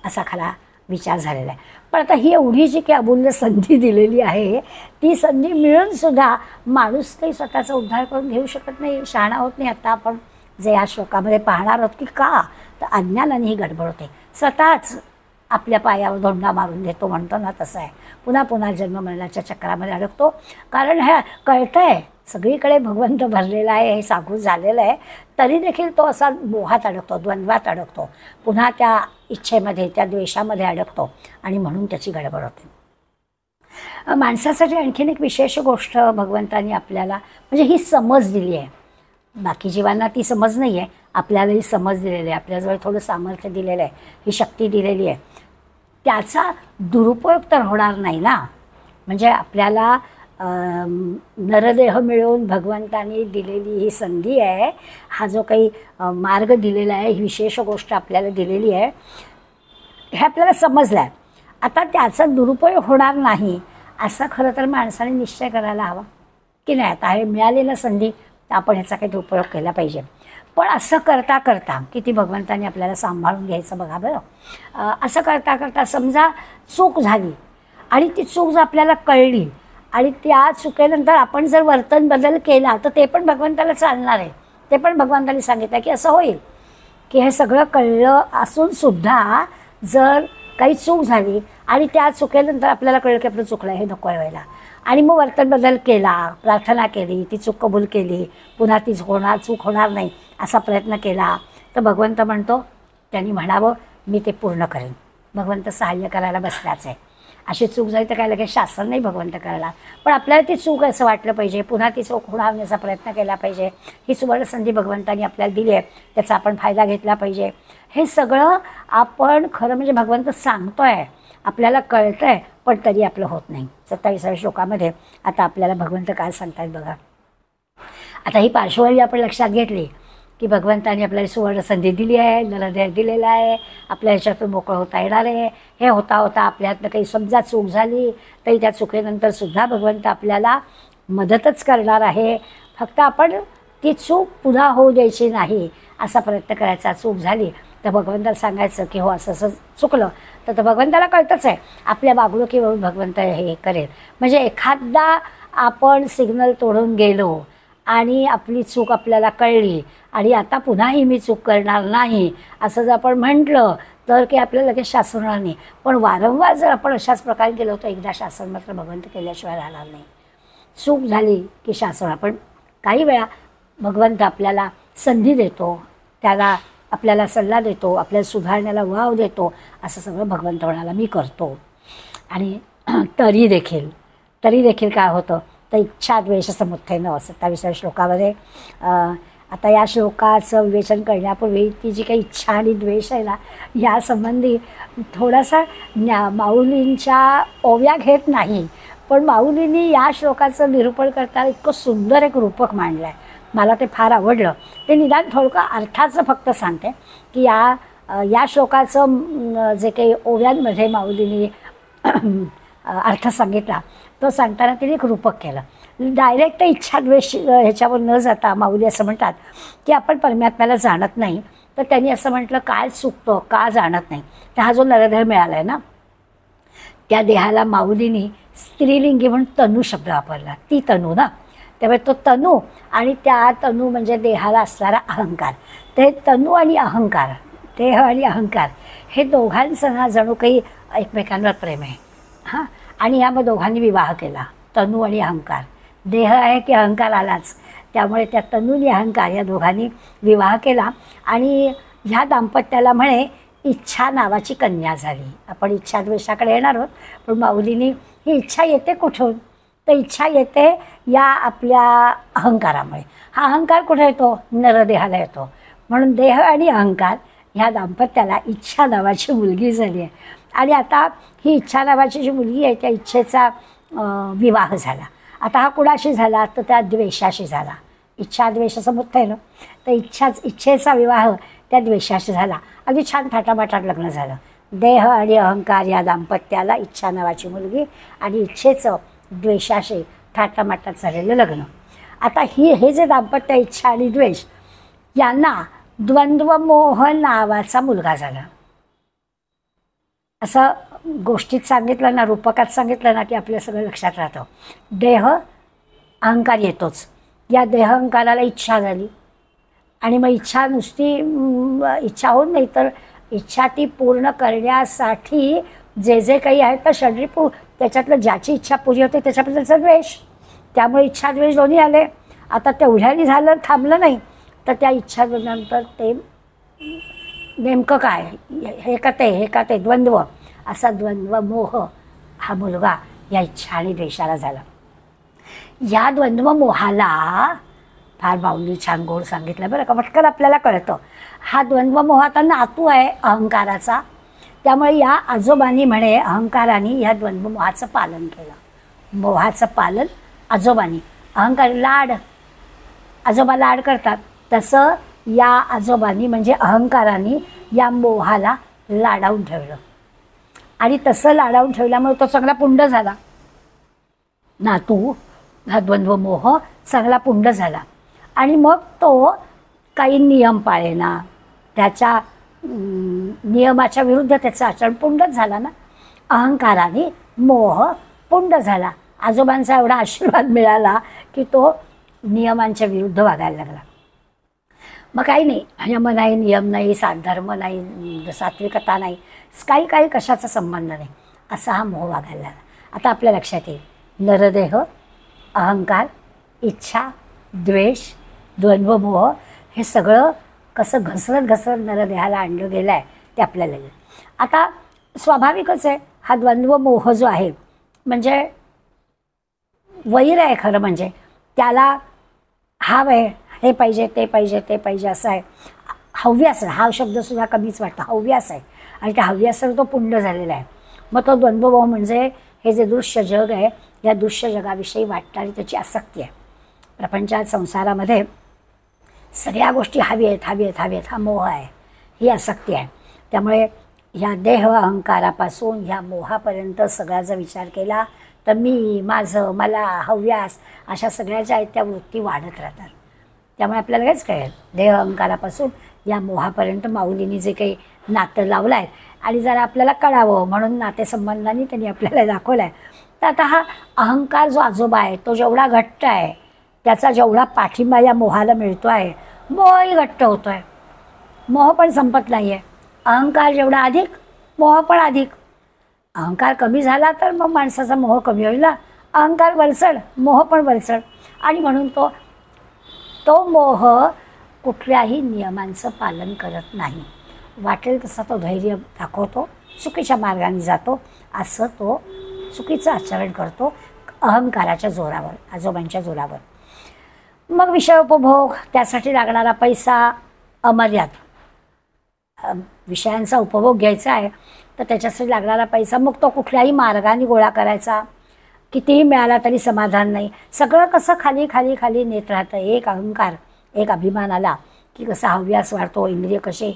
असा खरा विचार झालेला आहे. पण आता ही एवढी जी काही अमूल्य संधी दिलेली आहे, ती संधी मिळूनसुद्धा माणूस काही स्वतःचा उद्धार करून घेऊ शकत नाही, शहाणा होत नाही. आता आपण जे या श्लोकामध्ये पाहणार आहोत की का तर अज्ञानाने ही गडबड होते, स्वतःच आपल्या पायावर धोंडा मारून देतो म्हणतो ना, तसं आहे. पुन्हा पुन्हा जन्ममरणाच्या चक्रामध्ये अडकतो. कारण हे कळतं आहे सगळीकडे भगवंत भरलेला आहे, हे सागून झालेलं आहे, तरी देखील तो असा मोहात अडकतो, द्वंद्वात अडकतो, पुन्हा त्या इच्छेमध्ये, त्या द्वेषामध्ये अडकतो आणि म्हणून त्याची गडबड होते. माणसासाठी आणखीन एक विशेष गोष्ट भगवंतांनी आपल्याला म्हणजे ही समज दिली आहे. बाकी जीवांना ती समज नाही आहे, आपल्याला ही समज दिलेली आहे, आपल्याजवळ थोडं सामर्थ्य दिलेलं आहे, ही शक्ती दिलेली आहे. त्याचा दुरुपयोग तर होणार नाही ना. म्हणजे आपल्याला नरदेह मिळवून भगवंतांनी दिलेली ही संधी आहे, हा जो काही मार्ग दिलेला आहे, ही विशेष गोष्ट आपल्याला दिलेली आहे, हे आपल्याला समजलं आहे. आता त्याचा दुरुपयोग होणार नाही असं खरं तर माणसाने निश्चय करायला हवा की नाही. आता हे मिळालेलं संधी तर आपण ह्याचा काही दुरुपयोग केला पाहिजे. पण असं करता करता किती भगवंतांनी आपल्याला सांभाळून घ्यायचं बघा बरं. असं करता करता समजा चूक झाली आणि ती चूक जर आपल्याला कळली आणि त्या चुकीनंतर आपण जर वर्तन बदल केला तर ते पण भगवंताला चालणार आहे. ते पण भगवंतांनी सांगितलं की असं होईल की हे सगळं कळलं असूनसुद्धा जर काही चूक झाली आणि त्या चुकीनंतर आपल्याला कळलं की आपलं चुकलं हे नको व्हायला आणि मग वर्तन बदल केला, प्रार्थना केली, ती चूक कबूल केली, पुन्हा ती चूक होणार नाही असा प्रयत्न केला तर भगवंत म्हणतो त्यांनी म्हणावं मी ते पूर्ण करेन. भगवंत सहाय्य करायला बसलाच आहे. अशी चूक झाली तर काय लगेच शासन नाही भगवंत करायला, पण आपल्याला ती चूक असं वाटलं पाहिजे, पुन्हा ती चूक होण्याचा प्रयत्न केला पाहिजे. ही सुवर्ण संधी भगवंतांनी आपल्याला दिली आहे, त्याचा आपण फायदा घेतला पाहिजे. हे सगळं आपण खरं म्हणजे भगवंत सांगतो आहे, आपल्याला कळतं आहे, पण तरी आपलं होत नाही. 27व्या श्लोकामध्ये आता आपल्याला भगवंत काय सांगतात बघा. आता ही पार्श्वभूमी आपण लक्षात घेतली की भगवंतांनी आपल्याला सुवर्ण संधी दिली आहे, नरदेह दिलेला आहे, आपल्या ह्याच्यातून मोकळं होता येणार आहे. हे होता होता आपल्यातनं काही समजा चूक झाली तरी त्या चुकीनंतरसुद्धा भगवंत आपल्याला मदतच करणार आहे. फक्त आपण ती चूक पुन्हा होऊ द्यायची नाही असा प्रयत्न करायचा. चूक झाली तर भगवंताला सांगायचं की हो असं असं चुकलं तर भगवंताला कळतंच आहे, आपल्या वागणुकीवरून भगवंत हे करेल. म्हणजे एखादा आपण सिग्नल तोडून गेलो आणि आपली चूक आपल्याला कळली आणि आता पुन्हाही मी चूक करणार नाही असं जर आपण म्हटलं तर की आपल्याला लगेच शासन होणार नाही. पण वारंवार जर आपण अशाच प्रकारे केलं तर एकदा शासन मात्र भगवंत केल्याशिवाय राहणार नाही. चूक झाली की शासन. आपण काही वेळा भगवंत आपल्याला संधी देतो, त्याला आपल्याला सल्ला देतो, आपल्याला सुधारण्याला वाव देतो, असं सगळं भगवंत म्हणाला मी करतो. आणि तरी देखील काय होतं तर इच्छा द्वेष समुत्थेन 27व्या श्लोकामध्ये. आता या श्लोकाचं विवेचन करण्यापूर्वी ती जी काही इच्छा आणि द्वेष आहे ना यासंबंधी थोडासा माऊलींच्या ओव्या घेत नाही, पण माऊलींनी या श्लोकाचं निरूपण करताना इतकं सुंदर एक रूपक मांडलं आहे, मला ते फार आवडलं. ते निदान थोडकं अर्थाचं फक्त सांगते की या श्लोकाचं जे काही ओव्यांमध्ये माऊलींनी अर्थ सांगितला तो सांगताना तिने एक रूपक केलं. डायरेक्ट इच्छा द्वेष ह्याच्यावर न जाता माऊली असं म्हणतात की आपण परमात्म्याला जाणत नाही, तर त्यांनी असं म्हटलं काय चुकतो का जाणत नाही. तर हा जो नरदेह मिळाला आहे ना त्या देहाला माऊलींनी स्त्रीलिंगी म्हणून तनू शब्द वापरला. ती तनू ना, त्यामुळे तो तनू आणि त्या तनू म्हणजे देहाला असणारा अहंकार. ते तनू आणि अहंकार, देह आणि अहंकार हे दोघांचं ना जणू काही एकमेकांवर प्रेम आहे. हां, आणि यामध्ये दोघांनी विवाह केला, तनू आणि अहंकार. देह आहे की अहंकार आलाच, त्यामुळे त्या तनू आणि अहंकार या दोघांनी विवाह केला आणि ह्या दाम्पत्याला म्हणे इच्छा नावाची कन्या झाली. आपण इच्छा द्वेषाकडे येणार आहोत, पण माऊलींनी ही इच्छा येते कुठून तर इच्छा येते या आपल्या अहंकारामुळे. हा अहंकार कुठे येतो नरदेहाला येतो. म्हणून देह आणि अहंकार ह्या दाम्पत्याला इच्छा नावाची मुलगी झाली आहे. आणि आता ही इच्छा नावाची जी मुलगी आहे त्या इच्छेचा विवाह झाला. आता हा कुणाशी झाला तर त्या द्वेषाशी झाला. इच्छा द्वेष समुत्थेन आहे ना, तर इच्छेचा विवाह त्या द्वेषाशी झाला. अगदी छान थाटामाटात लग्न झालं. देह आणि अहंकार या दाम्पत्याला इच्छा नावाची मुलगी आणि इच्छेचं द्वेषाशी थाटामाटात झालेलं लग्न. आता हे जे दाम्पत्य इच्छा आणि द्वेष यांना द्वंद्वमोह नावाचा मुलगा झाला. असं गोष्टीत सांगितलं ना, रूपकात सांगितलं ना, की आपल्या सगळं लक्षात राहतं. देह अहंकार येतोच. या देह अहंकाराला इच्छा झाली आणि मग इच्छा नुसती इच्छा होऊन नाही, तर इच्छा ती पूर्ण करण्यासाठी जे जे काही आहे तर षड्रिपू, त्याच्यातलं ज्याची इच्छा पुरी होते त्याच्याबद्दलचा द्वेष, त्यामुळे इच्छा द्वेष दोन्ही आले. आता तेवढ्याने झालं, थांबलं नाही, तर त्या इच्छा नंतर ते नेमकं काय, हे का ते द्वंद्व, असा द्वंद्व मोह हा मुलगा या इच्छा आणि द्वेषाला झाला. या द्वंद्व मोहाला फार बाऊंनी छान गोड सांगितलं बरं का, पटकन आपल्याला कळतं. हा द्वंद्व मोह आता नातू आहे अहंकाराचा, त्यामुळे या आजोबांनी म्हणे अहंकाराने या द्वंद्व मोहाचं पालन केलं. मोहाचं पालन आजोबांनी, अहंकार लाड, आजोबा लाड करतात, तसं या आजोबांनी म्हणजे अहंकाराने या मोहाला लाडावून ठेवलं. आणि तसं लाडावून ठेवल्यामुळे तो चांगला पुंड झाला. नातू हा द्वंद्व मोह चांगला पुंड झाला आणि मग तो काही नियम पाळेना, त्याच्या नियमाच्या विरुद्ध त्याचं आचरण पुंडच झाला ना. अहंकाराने मोह पुंड झाला. आजोबांचा एवढा आशीर्वाद मिळाला की तो नियमांच्या विरुद्ध वागायला लागला. मग काही नाही, यम नाही, नियम नाही, धर्म नाही, सात्विकता नाही, काही कशाचा संबंध नाही, असा हा मोह वागायला लागला. आता आपल्या लक्षात येईल, नरदेह, अहंकार, इच्छा, द्वेष, द्वंद्व मोह हे सगळं कसं घसरत नरदेहाला आणलं गेलं आहे ते आपल्याला येईल. आता स्वाभाविकच आहे, हा द्वंद्व मोह जो आहे म्हणजे वैर आहे खरं म्हणजे, त्याला हाव आहे, हे पाहिजे ते पाहिजे असं आहे. हव्यास, हा शब्दसुद्धा कमीच वाटतं, हव्यास आहे आणि त्या हव्यासाला तो पुंड झालेला आहे. मग तो द्वंद्वभाव म्हणजे हे जे दृश्य जग आहे, या दृश्य जगाविषयी वाटणारी त्याची आसक्ती आहे. प्रपंचात, संसारामध्ये सगळ्या गोष्टी हवी आहेत, हा मोह आहे, ही आसक्ती आहे. त्यामुळे ह्या देह अहंकारापासून ह्या मोहापर्यंत सगळा जर विचार केला तर मी, माझं, मला, हव्यास अशा सगळ्या ज्या आहेत त्या वृत्ती वाढत राहतात. त्यामुळे आपल्याला काहीच कळेल, देह अहंकारापासून या मोहापर्यंत माऊलींनी जे काही नातं लावलं आहे आणि जरा आपल्याला कळावं म्हणून नातेसंबंधांनी त्यांनी आपल्याला दाखवलं आहे. तर आता हा अहंकार जो आजोबा आहे तो जेवढा घट्ट आहे, त्याचा जेवढा पाठिंबा या मोहाला मिळतो आहे, मोहही घट्ट होतो आहे. मोह पण संपत नाही आहे. अहंकार जेवढा अधिक, मोह पण अधिक. अहंकार कमी झाला तर मग माणसाचा मोह कमी होईल ना. अहंकार वरचढ, मोह पण वरचढ. आणि म्हणून तो मोह कुठल्याही नियमांचं पालन करत नाही. वाटेल तसा तो धैर्य दाखवतो, चुकीच्या मार्गाने जातो, असं तो चुकीचं आचरण करतो अहंकाराच्या जोरावर, आजोबांच्या जोरावर. मग विषय उपभोग, त्यासाठी लागणारा पैसा अमर्याद. विषयांचा उपभोग घ्यायचा आहे तर त्याच्यासाठी लागणारा पैसा मग तो कुठल्याही मार्गाने गोळा करायचा, कितीही मिळाला तरी समाधान नाही. सगळं कसं खाली नेत राहतं. एक अहंकार, एक अभिमान आला की कसा हव्यास वाढतो, इंद्रिय कसे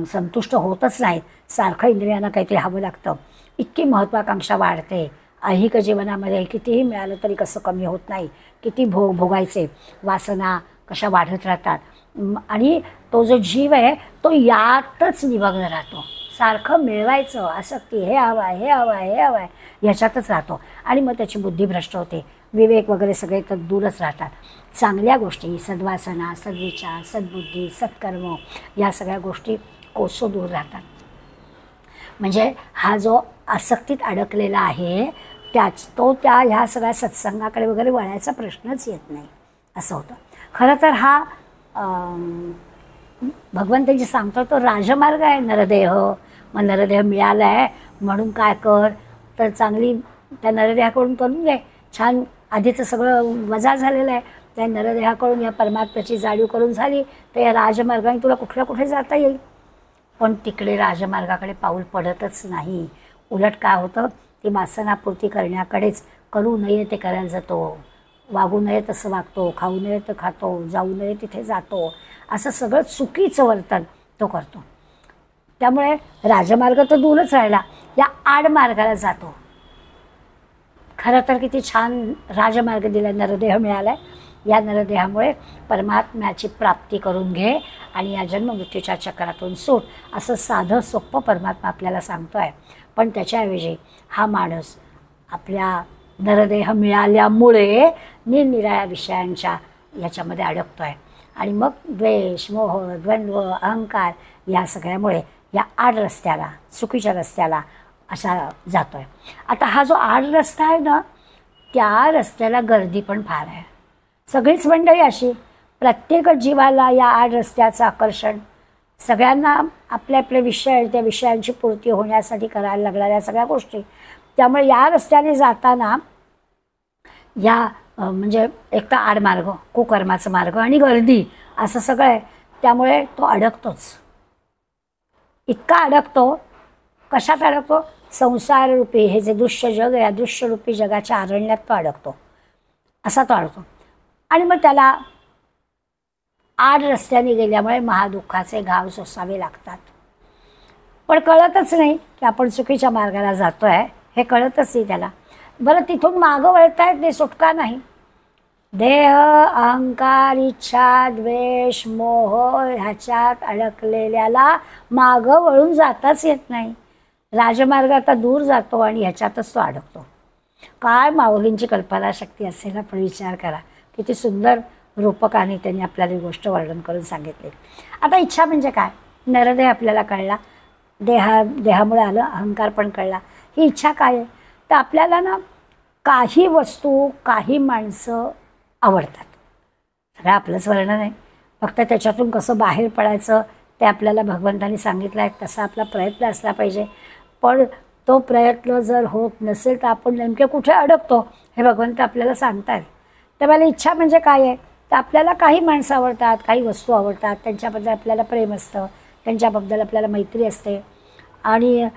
संतुष्ट होतच नाहीत, सारखं इंद्रियांना काहीतरी हवं लागतं, इतकी महत्त्वाकांक्षा वाढते. ऐहिक जीवनामध्ये कितीही मिळालं तरी कसं कमी होत नाही, किती भोगायचे, वासना कशा वाढत राहतात. आणि तो जो जीव आहे तो यातच निमग्न राहतो, सारखं मिळवायचं, आसक्ती, हे हवं आहे ह्याच्यातच राहतो. आणि मग त्याची बुद्धी भ्रष्ट होते, विवेक वगैरे सगळे तर दूरच राहतात. चांगल्या गोष्टी, सद्वासना, सद्विचार, सद्बुद्धी, सत्कर्म या सगळ्या गोष्टी कोसो दूर राहतात. म्हणजे हा जो आसक्तीत अडकलेला आहे त्या ह्या सगळ्या सत्संगाकडे वगैरे वळायचा प्रश्नच येत नाही, असं होतं. खरं तर हा भगवंताजी सांगतो तो राजमार्ग आहे नरदेह. मग नरदेह मिळाला आहे म्हणून काय कर, तर चांगली त्या नरदेहाकडून करून घे. छान आधीचं सगळं वजा झालेलं आहे, त्या नरदेहाकडून या परमात्म्याची जाणीव करून झाली तर या राजमार्गाने तुला कुठे जाता येईल. पण तिकडे राजमार्गाकडे पाऊल पडतच नाही. उलट काय होतं, ती वासनापूर्ती करण्याकडेच, करू नये ते करायला जातो, वागू नये तसं वागतो, खाऊ नये तर खातो, जाऊ नये तिथे जातो, असं सगळं चुकीचं वर्तन तो करतो. त्यामुळे राजमार्ग तर दूरच राहिला, या आडमार्गाला जातो. खरं तर किती छान राजमार्ग दिला, नरदेह मिळाला आहे. या नरदेहामुळे परमात्म्याची प्राप्ती करून घे आणि या जन्ममृत्यूच्या चक्रातून सूट, असं साधं सोपं परमात्मा आपल्याला सांगतो आहे. पण त्याच्याऐवजी हा माणूस आपल्या नरदेह मिळाल्यामुळे निरनिराळ्या विषयांच्या याच्यामध्ये अडकतो आहे आणि मग द्वेष, मोह, द्वंद्व, अहंकार या सगळ्यामुळे या आड रस्त्याला, चुकीच्या रस्त्याला असा जातो आहे. आता हा जो आड रस्ता आहे ना, त्या रस्त्याला गर्दी पण फार आहे. सगळीच मंडळी अशी, प्रत्येक जीवाला या आड रस्त्याचं आकर्षण, सगळ्यांना आपले आपले विषय, त्या विषयांची पूर्ती होण्यासाठी करायला लागणाऱ्या सगळ्या गोष्टी. त्यामुळे या रस्त्याने जाताना या म्हणजे एक तर आडमार्ग, कुकर्माचा मार्ग आणि गर्दी असं सगळं आहे. त्यामुळे तो अडकतोच. इतका अडकतो, कशात अडकतो? संसाररूपी हे जे दृश्य जग आहे, या दृश्यरूपी जगाच्या अरण्यात तो अडकतो. असा तो अडकतो आणि मग त्याला आड रस्त्याने गेल्यामुळे महादुःखाचे घाव सोसावे लागतात. पण कळतच नाही की आपण चुकीच्या मार्गाला जातो आहे, हे कळतच नाही त्याला. बरं, तिथून मागं वळता येत नाही, सुटका नाही. देह, अहंकार, इच्छा, द्वेष, मोह ह्याच्यात अडकलेल्याला मागं वळून जाताच येत नाही. राजमार्ग आता दूर जातो आणि ह्याच्यातच तो अडकतो. काय माऊलींची कल्पनाशक्ती असेल, आपण विचार करा. किती सुंदर रूपकाने त्यांनी आपल्याला ही गोष्ट वर्णन करून सांगितली. आता इच्छा म्हणजे काय? नरदेह आपल्याला कळला, देहामुळे आलं, अहंकार पण कळला. ही इच्छा काय आहे? तर आपल्याला ना काही वस्तू, काही माणसं आवडतात. सगळं आपलंच वर्णन आहे, फक्त त्याच्यातून कसं बाहेर पडायचं ते आपल्याला भगवंतांनी सांगितलं आहे. तसा आपला प्रयत्न असला पाहिजे. पण तो प्रयत्न जर होत नसेल तर आपण नेमके कुठे अडकतो हे भगवंत आपल्याला सांगतात. तर मला इच्छा म्हणजे काय आहे? तर आपल्याला काही माणसं आवडतात, काही वस्तू आवडतात, त्यांच्याबद्दल आपल्याला प्रेम असतं, त्यांच्याबद्दल आपल्याला मैत्री असते आणि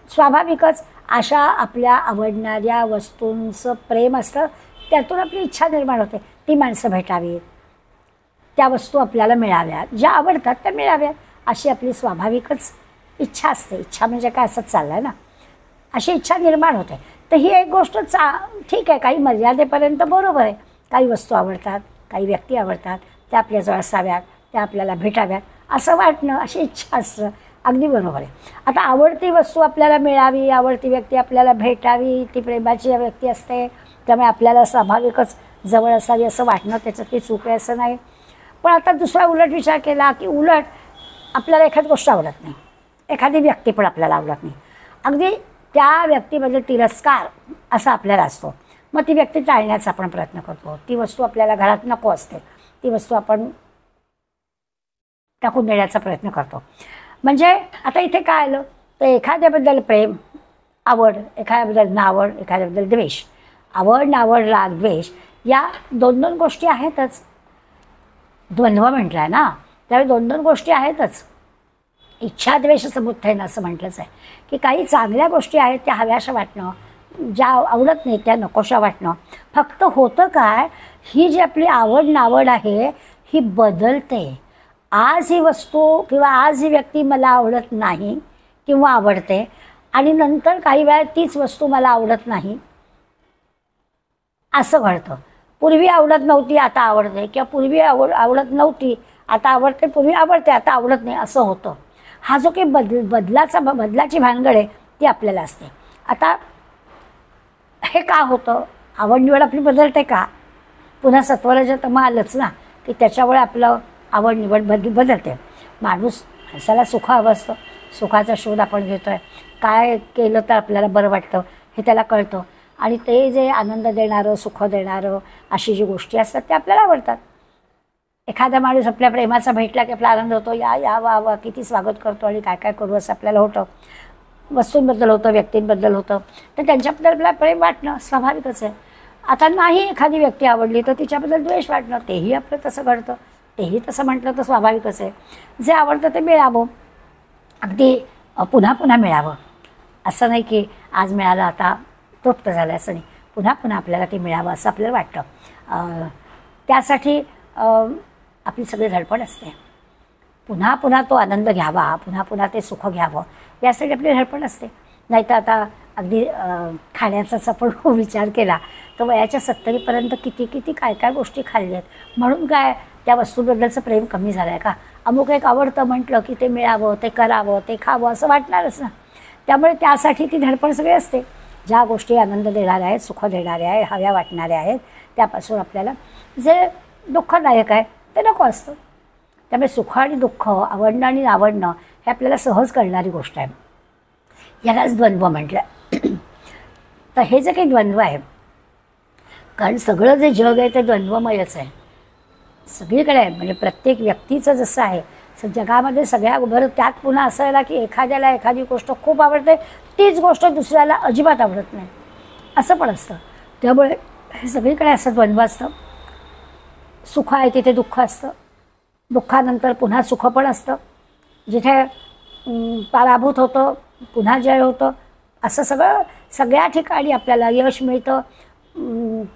स्वाभाविकच अशा आपल्या आवडणाऱ्या वस्तूंचं प्रेम असतं. त्यातून आपली इच्छा निर्माण होते, ती माणसं भेटावीत, त्या वस्तू आपल्याला मिळाव्यात, ज्या आवडतात त्या मिळाव्यात, अशी आपली स्वाभाविकच इच्छा असते. इच्छा म्हणजे काय, असंच चाललं आहे ना, अशी इच्छा निर्माण होते. तर ही एक गोष्ट ठीक आहे, काही मर्यादेपर्यंत बरोबर आहे. काही वस्तू आवडतात, काही व्यक्ती आवडतात, त्या आपल्याजवळ असाव्यात, त्या आपल्याला भेटाव्यात असं वाटणं, अशी इच्छा असतं. अगदी बरोबर आहे. आता आवडती वस्तू आपल्याला मिळावी, आवडती व्यक्ती आपल्याला भेटावी, ती प्रेमाची व्यक्ती असते, त्यामुळे आपल्याला स्वाभाविकच जवळ असावी असं वाटणं, त्याच्यात काही चूक आहे असं नाही. पण आता दुसरा उलट विचार केला की उलट आपल्याला एखादी गोष्ट आवडत नाही, एखादी व्यक्ती पण आपल्याला आवडत नाही, अगदी त्या व्यक्तीबद्दल तिरस्कार असा आपल्याला असतो. मग ती व्यक्ती टाळण्याचा आपण प्रयत्न करतो. ती वस्तू आपल्याला घरात नको असते, ती वस्तू आपण टाकून देण्याचा प्रयत्न करतो. म्हणजे आता इथे काय आलं, तर एखाद्याबद्दल प्रेम, आवड, एखाद्याबद्दल नावड, एखाद्याबद्दल द्वेष. आवड, नावड, राग, द्वेष या दोन दोन गोष्टी आहेतच. द्वंद्व म्हटलं आहे ना, त्यावेळी दोन दोन गोष्टी आहेतच. इच्छा द्वेष समुत्थयन असं म्हटलंच आहे की काही चांगल्या गोष्टी आहेत त्या हव्याशा वाटणं, ज्या आवडत नाही त्या नकोशा वाटणं. फक्त होतं काय, ही जी आपली आवड नावड आहे ही बदलते. आज ही वस्तू किंवा आज ही व्यक्ती मला आवडत नाही किंवा आवडते आणि नंतर काही वेळा तीच वस्तू मला आवडत नाही असं घडतं. पूर्वी आवडत नव्हती आता आवडते, किंवा पूर्वी आवडत नव्हती आता आवडते, पूर्वी आवडते आता आवडत नाही असं होतं. हा जो काही बदलाची भानगड आहे ती आपल्याला असते. आता हे का होतं? आवड निवड आपली बदलते का? पुन्हा सत्वरजतम आलंच ना की त्याच्यामुळे आपलं आवड निवड बदलते. माणसाला सुख हवं असतं, सुखाचा शोध आपण घेतो आहे. काय केलं तर आपल्याला बरं वाटतं हे त्याला कळतं आणि ते जे आनंद देणारं, सुख देणारं अशी जी गोष्टी असतात त्या आपल्याला आवडतात. एखादा माणूस आपल्या प्रेमाचा भेटला की आपला आनंद होतो, या वा वा किती स्वागत करतो आणि काय काय करू असं आपल्याला होतं. वस्तूंबद्दल होतं, व्यक्तींबद्दल होतं, तर त्यांच्याबद्दल आपल्याला प्रेम वाटणं स्वाभाविकच आहे. आता नाही एखादी व्यक्ती आवडली तर तिच्याबद्दल द्वेष वाटणं, तेही आपलं तसं घडतं. तेही तसं म्हटलं तर स्वाभाविकच आहे. जे आवडतं ते मिळावं, अगदी पुन्हा पुन्हा मिळावं असं नाही की आज मिळालं आता तृप्त झालं असं नाही. पुन्हा पुन्हा आपल्याला ते मिळावं असं आपल्याला वाटतं. त्यासाठी आपली सगळी धडपड असते. पुन्हा पुन्हा तो आनंद घ्यावा, पुन्हा पुन्हा ते सुख घ्यावं यासाठी आपली धडपड असते. नाहीतर आता अगदी खाण्याचाच आपण विचार केला तर वयाच्या 70पर्यंत किती किती काय काय गोष्टी खाल्ल्या आहेत. म्हणून काय त्या वस्तूबद्दलचं प्रेम कमी झालं आहे का? अमुक एक आवडतं म्हटलं की ते मिळावं, ते करावं, ते खावं असं वाटणारच ना. त्यामुळे त्यासाठी ती धडपड सगळी असते. ज्या गोष्टी आनंद देणाऱ्या आहेत, सुख देणाऱ्या आहेत, हव्या वाटणाऱ्या आहेत, त्यापासून आपल्याला जे दुःखदायक आहे ते नको असतं. त्यामुळे सुख आणि दुःख, आवडणं आणि नावडणं हे आपल्याला सहज कळणारी गोष्ट आहे. यालाच द्वंद्व म्हटलं. तर हे जे काही द्वंद्व आहे, कारण सगळं जे जग आहे ते द्वंद्वमयच आहे, सगळीकडे आहे. म्हणजे प्रत्येक व्यक्तीचं जसं आहे जगामध्ये सगळ्या बरं, त्यात पुन्हा असं आहे की एखाद्याला एखादी गोष्ट खूप आवडते, तीच गोष्ट दुसऱ्याला अजिबात आवडत नाही, असं पण असतं. त्यामुळे हे सगळीकडे असं द्वंद्व असतं. सुख आहे तिथे दुःख असतं, दुःखानंतर पुन्हा सुख पण असतं. जिथे पराभूत होतं पुन्हा जय होतं, असं सगळ्या ठिकाणी आपल्याला यश मिळतं.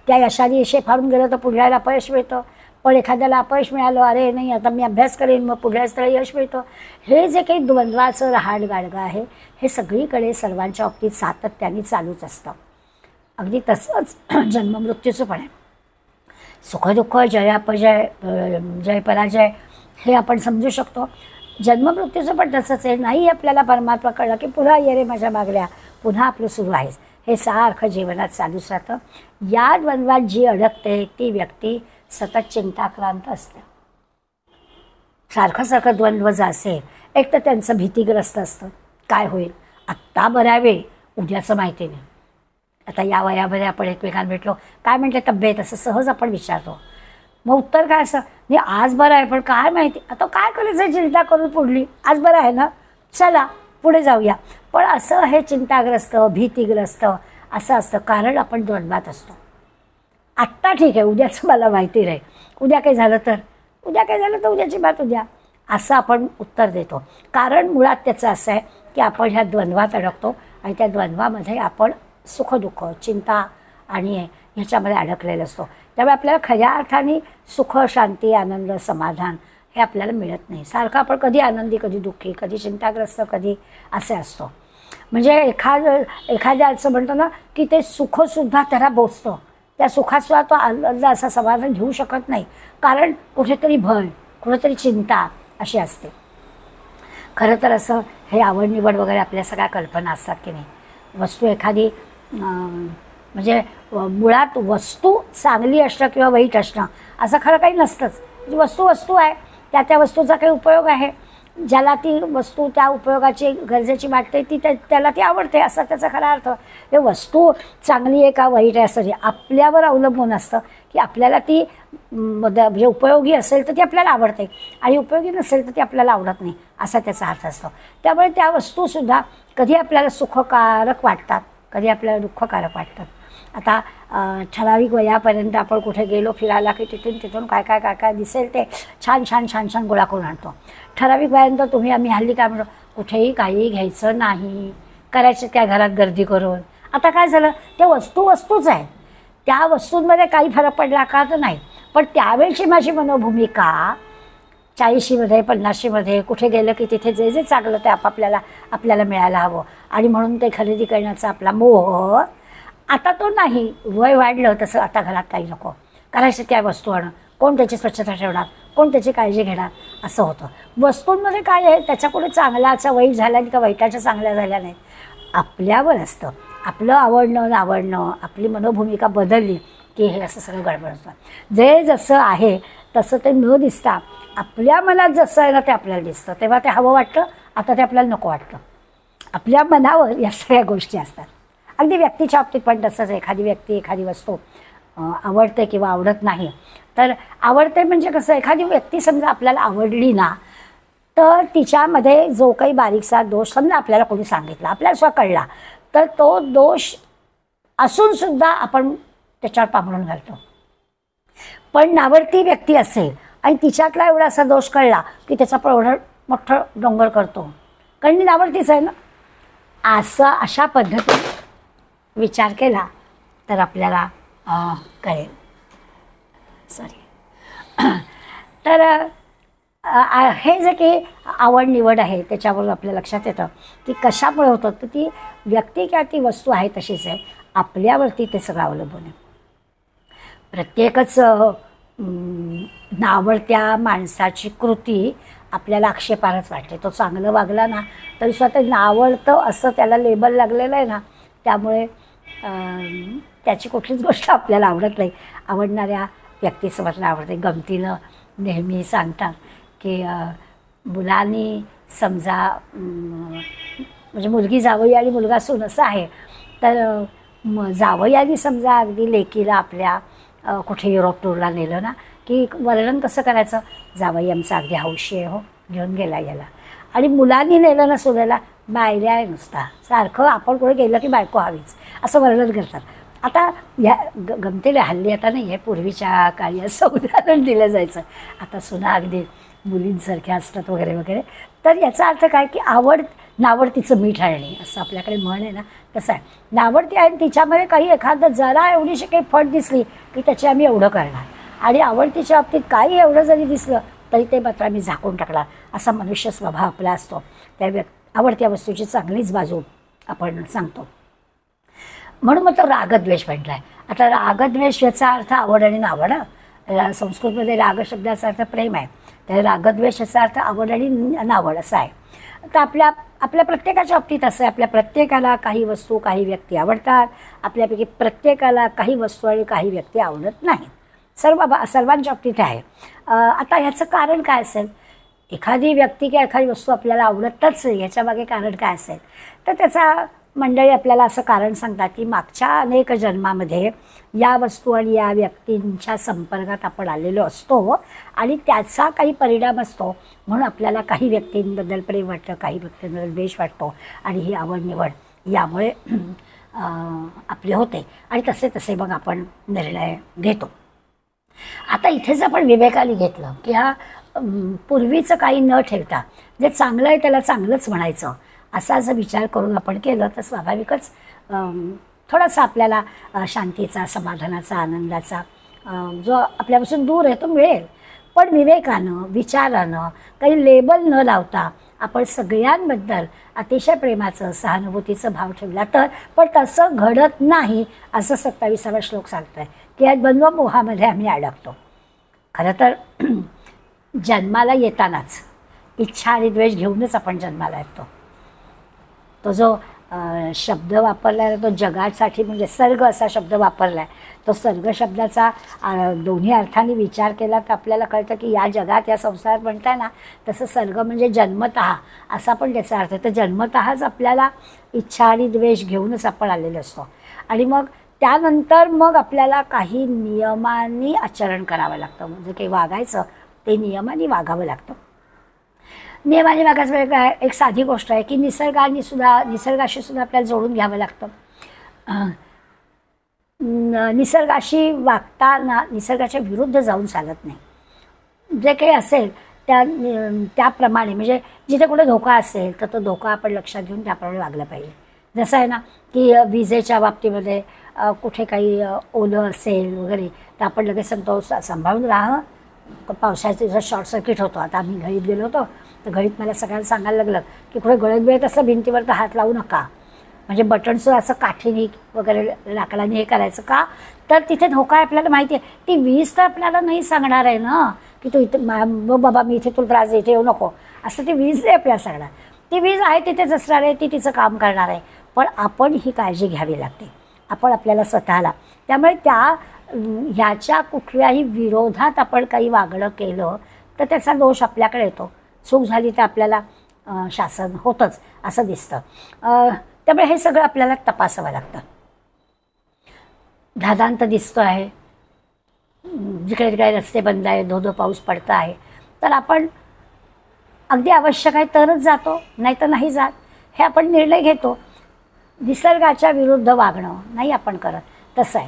त्या यशाने यशे फारून गेलं तर पुढल्याला अपयश मिळतं. पण एखाद्याला अपयश मिळालं, अरे नाही आता मी अभ्यास करेन, मग पुढल्या स्थळी यश मिळतं. हे जे काही द्वंद्वाचं रहाटगाडगं आहे हे सगळीकडे सर्वांच्या बाबतीत सातत्याने चालूच असतं. अगदी तसंच जन्ममृत्यूचं पण आहे. सुखदुःख, जय अपजय, जय पराजय हे आपण समजू शकतो. जन्ममृत्यूचं पण तसंच आहे. नाही आपल्याला परमात्मा कळलं की पुन्हा ये रे माझ्या मागल्या, पुन्हा आपलं सुरू आहेच. हे सारखं जीवनात चालूच राहतं. या द्वंद्वात जी अडकते ती व्यक्ती सतत चिंताक्रांत असते. सारखं द्वंद्व जे असेल, एक तर त्यांचं भीतीग्रस्त असतं, काय होईल आत्ता बरावे, उद्याचं माहिती नाही. आता या वयामध्ये आपण एकमेकांना भेटलो, काय म्हणते तब्येत, असं सहज आपण विचारतो. मग उत्तर काय असं, नाही आज बरं आहे पण काय माहिती, आता काय करायचं चिंता करून पुढली, आज बरं आहे ना, चला पुढे जाऊया. पण असं हे चिंताग्रस्त, भीतीग्रस्त असं असतं, कारण आपण द्वंद्वात असतो. आत्ता ठीक आहे, उद्याचं मला माहिती राहील, उद्या काही झालं तर उद्याची बात उद्या, असं आपण उत्तर देतो. कारण मुळात त्याचं असं आहे की आपण ह्या द्वंद्वात अडकतो आणि त्या द्वंद्वामध्ये आपण सुखदुःख, चिंता आणि ह्याच्यामध्ये अडकलेलं असतो. त्यामुळे आपल्याला खऱ्या अर्थाने सुख, शांती, आनंद, समाधान हे आपल्याला मिळत नाही. सारखं आपण कधी आनंदी, कधी दुःखी, कधी चिंताग्रस्त, कधी असे असतो. म्हणजे एखाद्याचं म्हणतो ना की ते सुखसुद्धा त्याला बोचतं, त्या सुखाचा तो आनंद असा समाधान घेऊ शकत नाही, कारण कुठेतरी भय, कुठेतरी चिंता अशी असते. खरं तर असं हे आवड निवड वगैरे आपल्या सगळ्या कल्पना असतात की नाही. वस्तू एखादी म्हणजे मुळात वस्तू चांगली असणं किंवा वाईट असणं असं खरं काही नसतंच. वस्तू आहे, त्या वस्तूचा काही उपयोग आहे, ज्याला ती वस्तू त्या उपयोगाची गरजेची वाटते त्याला ती आवडते, असा त्याचा खरा अर्थ. हे वस्तू चांगली आहे का वाईट आहे असं आपल्यावर अवलंबून असतं की आपल्याला ती म्हणजे उपयोगी असेल तर ती आपल्याला आवडते आणि उपयोगी नसेल तर ती आपल्याला आवडत नाही, असा त्याचा अर्थ असतो. त्यामुळे त्या वस्तूसुद्धा कधी आपल्याला सुखकारक वाटतात, कधी आपल्याला दुःखकारक वाटतात. आता ठराविक वयापर्यंत आपण कुठे गेलो फिरायला की तिथून काय काय काय काय दिसेल ते छान छान छान छान गोळा करून आणतो. ठराविक वयानंतर आम्ही हल्ली काय म्हणतो, कुठेही काही घ्यायचं नाही, करायचं त्या घरात गर्दी करून. आता काय झालं, त्या वस्तूच आहे, त्या वस्तूंमध्ये काही फरक पडला का तर नाही. पण त्यावेळची माझी मनोभूमिका 40मध्ये 50मध्ये कुठे गेलं की तिथे जे जे चांगलं ते आपल्याला मिळायला हवं आणि म्हणून ते खरेदी करण्याचा आपला मोह. आता तो नाही, वय वाढलं तसं आता घरात काही नको, करायचं त्या वस्तू आणणं, कोण त्याची स्वच्छता ठेवणार, कोण त्याची काळजी घेणार, असं होतं. वस्तूंमध्ये काय आहे, त्याच्यापुढे चांगल्याचा वाईट झाला का वाईटाच्या चांगल्या झाल्या नाहीत, आपल्यावर असतं. आपलं आवडणं नावडणं, आपली मनोभूमिका बदलली की हे असं सगळं गडबड असतं. जे जसं आहे तसं ते न दिसता आपल्या मनात जसं आहे ना ते आपल्याला दिसतं, तेव्हा ते हवं वाटतं, आता ते आपल्याला नको वाटतं. आपल्या मनावर या सगळ्या गोष्टी असतात. अगदी व्यक्तीच्या बाबतीत पण तसंच. एखादी व्यक्ती एखादी वस्तू आवडते किंवा आवडत नाही. तर आवडते म्हणजे कसं, एखादी व्यक्ती समजा आपल्याला आवडली ना तर तिच्यामध्ये जो काही बारीकसा दोष समजा आपल्याला कोणी सांगितला, आपल्याला स्वतः कळला, तर तो दोष असूनसुद्धा आपण त्याच्यावर पांघरून घालतो. पण नावडती व्यक्ती असेल आणि तिच्यातला एवढा असा दोष कळला की त्याचा एवढं मोठं डोंगर करतो, कारण ती नावडतीच आहे ना. अशा पद्धतीने विचार केला तर आपल्याला कळेल. तर हे जे काही आवड निवड आहे त्याच्यावर आपल्या लक्षात येतं की कशामुळे होतं, तर ती व्यक्ती किंवा ती वस्तू आहे तशीच आहे, आपल्यावरती ते सगळं अवलंबून आहे. प्रत्येकच नावडत्या माणसाची कृती आपल्याला आक्षेपार्हच वाटते. तो चांगलं वागला ना तरी स्वतः नावडतं असं त्याला लेबल लागलेलं आहे ना, त्यामुळे त्याची कुठलीच गोष्ट आपल्याला आवडत नाही. आवडणाऱ्या व्यक्तीसोबत आवडते. गमतीनं नेहमी सांगतात की मुलांनी समजा म्हणजे मुलगी जावई आणि मुलगा सून असं आहे, तर जावयानी समजा अगदी लेकीला आपल्या कुठे युरोप टूरला नेलं ना की वर्णन कसं करायचं, जावई आमचा अगदी हौशी आहे हो, घेऊन गेला याला. आणि मुलांनी नेलं ना सुनेला, बायऱ्या आहे नुसता, सारखं आपण कुठे गेलं की बायको हवीच असं वर्णन करतात. आता या गमतीला हल्ली आता नाही आहे, पूर्वीच्या काळी असं उदाहरण दिलं जायचं. आता सुना अगदी मुलींसारख्या असतात वगैरे वगैरे. तर याचा अर्थ काय की नावडतीचं मीठ आणणे असं आपल्याकडे म्हण आहे ना, तसं आहे. नावडती आहे तिच्यामध्ये काही एखादं जरा एवढीशी काही फट दिसली की त्याची आम्ही एवढं करणार, आणि आवडतीच्या बाबतीत काही एवढं जरी दिसलं तरी ते मात्र आम्ही झाकून टाकणार. असा मनुष्य स्वभाव आपला असतो. त्या आवडत्या वस्तूची चांगलीच बाजू आपण सांगतो. म्हणून मग तो रागद्वेष म्हटला आहे. आता रागद्वेष याचा अर्थ आवड आणि नावड. संस्कृतमध्ये राग शब्दाचा अर्थ प्रेम आहे, तर रागद्वेष याचा अर्थ आवड आणि नावड असा आहे. तर आपल्या प्रत्येकाच्या बाबतीत असं आहे. आपल्या प्रत्येकाला काही वस्तू काही व्यक्ती आवडतात, आपल्यापैकी प्रत्येकाला काही वस्तू आणि काही व्यक्ती आवडत नाहीत. सर्वांच्या बाबतीत आहे. आता ह्याचं कारण काय असेल? एखादी व्यक्ती किंवा एखादी वस्तू आपल्याला आवडतच नाही, याच्या मागे कारण काय असेल? तर त्याचा मंडळी आपल्याला असं कारण सांगतात की मागच्या अनेक जन्मामध्ये या वस्तू आणि या व्यक्तींच्या संपर्कात आपण आलेलो असतो आणि त्याचा काही परिणाम असतो, म्हणून आपल्याला काही व्यक्तींबद्दल प्रेम वाटतं, काही व्यक्तींबद्दल द्वेष वाटतो, आणि ही आवड निवड यामुळे आपले होते, आणि तसे तसे मग आपण निर्णय घेतो. आता इथेच आपण विवेकाने घेतलं की हा पूर्वीचं काही न ठेवता जे चांगलं आहे त्याला चांगलंच म्हणायचं, असा जर विचार करून आपण केलं तर स्वाभाविकच थोडासा आपल्याला शांतीचा, समाधानाचा, आनंदाचा जो आपल्यापासून दूर आहे तो मिळेल. पण विवेकानं, विचारानं, काही लेबल न लावता आपण सगळ्यांबद्दल अतिशय प्रेमाचं, सहानुभूतीचं भाव ठेवला तर. पण तसं घडत नाही असं 27वा श्लोक सांगत आहे की या द्वंद्व मोहामध्ये आम्ही अडकतो. खरं तर जन्माला येतानाच इच्छा आणि द्वेष घेऊनच आपण जन्माला येतो. तो जो शब्द वापरला आहे तो जगासाठी म्हणजे सर्ग असा शब्द वापरला आहे, तो सर्ग शब्दाचा दोन्ही अर्थाने विचार केला तर आपल्याला कळतं की या जगात, या संसारात म्हणताय ना तसं सर्ग म्हणजे जन्मतः असा पण त्याचा अर्थ आहे. तर जन्मतःच आपल्याला इच्छा आणि द्वेष घेऊनच आपण आलेलो असतो, आणि मग त्यानंतर मग आपल्याला काही नियमांनी आचरण करावं लागतं. म्हणजे काही वागायचं ते नियमाने वागावं लागतं. नियमाने वागायचं म्हणजे काय? एक साधी गोष्ट आहे की निसर्गाशी सुद्धा आपल्याला जोडून घ्यावं लागतं. निसर्गाशी वागताना निसर्गाच्या विरुद्ध जाऊन चालत नाही. जे काही असेल त्याप्रमाणे, म्हणजे जिथे कुठे धोका असेल तर तो धोका आपण लक्षात घेऊन त्याप्रमाणे वागलं पाहिजे. जसं आहे ना की विजेच्या बाबतीमध्ये कुठे काही ओलं असेल वगैरे तर आपण लगेच सांगतो सांभाळून राहा, पावसाचे जर शॉर्ट सर्किट होतो. आता आम्ही घरीत गेलो होतो तर घरीत मला सगळ्यांना सांगायला लागलं की कुठे गळत असं भिंतीवर तर हात लावू नका, म्हणजे बटन्सचं असं काठीने वगैरे लाकडाने हे करायचं का, तर तिथे धोका आहे आपल्याला माहिती आहे. ती वीज तर आपल्याला नाही सांगणार आहे ना की तू इथे बाबा मी इथे तुला त्रास इथे येऊ नको, असं ती वीज नाही आपल्याला सांगणार. ती वीज आहे तिथेच असणार आहे, ती तिचं काम करणार आहे. पण आपण ही काळजी घ्यावी लागते, आपण आपल्याला स्वतःला. त्यामुळे ह्याच्या कुठल्याही विरोधात आपण काही वागणं केलं तर त्याचा दोष आपल्याकडे येतो. चूक झाली तर आपल्याला शासन होतंच असं दिसतं. त्यामुळे हे सगळं आपल्याला तपासावं लागतं. धादांत दिसतो आहे, जिकडे तिकडे रस्ते बंद आहे, धो पाऊस पडता आहे, तर आपण अगदी आवश्यक आहे तरच जातो, नाही तर नाही जात, हे आपण निर्णय घेतो. निसर्गाच्या विरुद्ध वागणं नाही आपण करत. तसं आहे,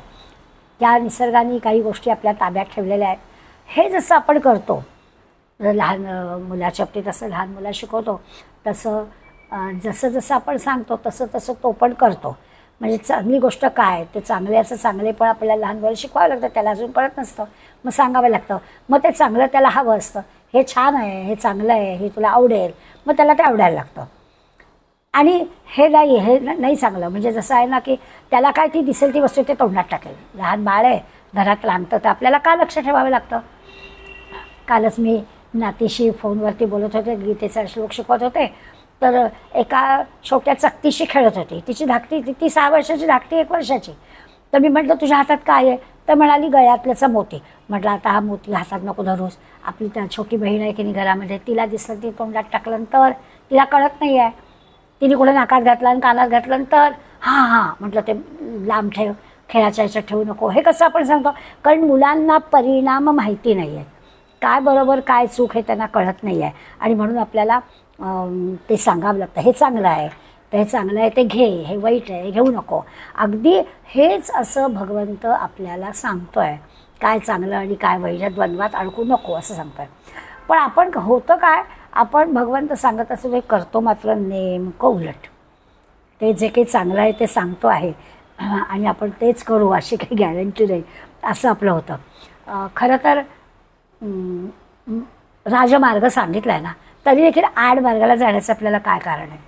त्या निसर्गाने काही गोष्टी आपल्या ताब्यात ठेवलेल्या आहेत. हे जसं आपण करतो, लहान मुलाच्या बाबतीत असं लहान मुला शिकवतो तसं जसं जसं आपण सांगतो तसं तसं तो पण करतो. म्हणजे चांगली गोष्ट काय, ते चांगल्याचं चांगले पण आपल्याला लहान मुलाला शिकवावं लागतं. त्याला अजून कळत नसतं, मग सांगावं लागतं. मग ते चांगलं त्याला हवं असतं, हे छान आहे, हे चांगलं आहे, हे तुला आवडेल, मग त्याला ते आवडायला लागतं. आणि हे नाही चांगलं, म्हणजे जसं आहे ना की त्याला काय ती दिसेल ती वस्तू ते तोंडात टाकेल. लहान बाळ आहे, घरात रांगतं, तर आपल्याला का लक्ष ठेवावं लागतं. कालच मी नातीशी फोनवरती बोलत होते, गीतेचा श्लोक शिकवत होते, तर एका छोट्या चकतीशी खेळत होती. तिची धाकटी, ती 6 वर्षाची, धाकटी 1 वर्षाची. तर मी म्हटलं तुझ्या हातात काय आहे? तर म्हणाली गळ्यातल्याचा मोती. म्हटलं आता हा मोती हातात नको धरूस, आपली त्या छोटी बहीण आहे की नाही घरामध्ये, तिला दिसलं ती तोंडात टाकलं तर तिला कळत नाही आहे, तिने कुठे नाकात घातलं आणि कानात घातलं तर हां हां म्हटलं ते लांब ठेव, खेळाच्या ह्याच्यात ठेवू नको. हे कसं आपण सांगतो, कारण मुलांना परिणाम माहिती नाही आहे, काय बरोबर काय चूक हे त्यांना कळत नाही आहे, आणि म्हणून आपल्याला ते सांगावं लागतं. हे चांगलं आहे तर हे चांगलं आहे ते घे, हे वाईट आहे हे घेऊ नको. अगदी हेच असं भगवंत आपल्याला सांगतो आहे, काय चांगलं आणि काय वाईट या द्वंद्वात अडकू नको असं सांगतो आहे. पण आपण होतं काय, आपण भगवंत सांगत असतो ते करतो मात्र नेमकं उलट. ते जे काही चांगलं आहे ते सांगतो आहे आणि आपण तेच करू अशी काही गॅरंटी नाही, असं आपलं होतं. खरं तर राजमार्ग सांगितला आहे ना, तरी देखील आड मार्गाला जाण्याचं आपल्याला काय कारण आहे?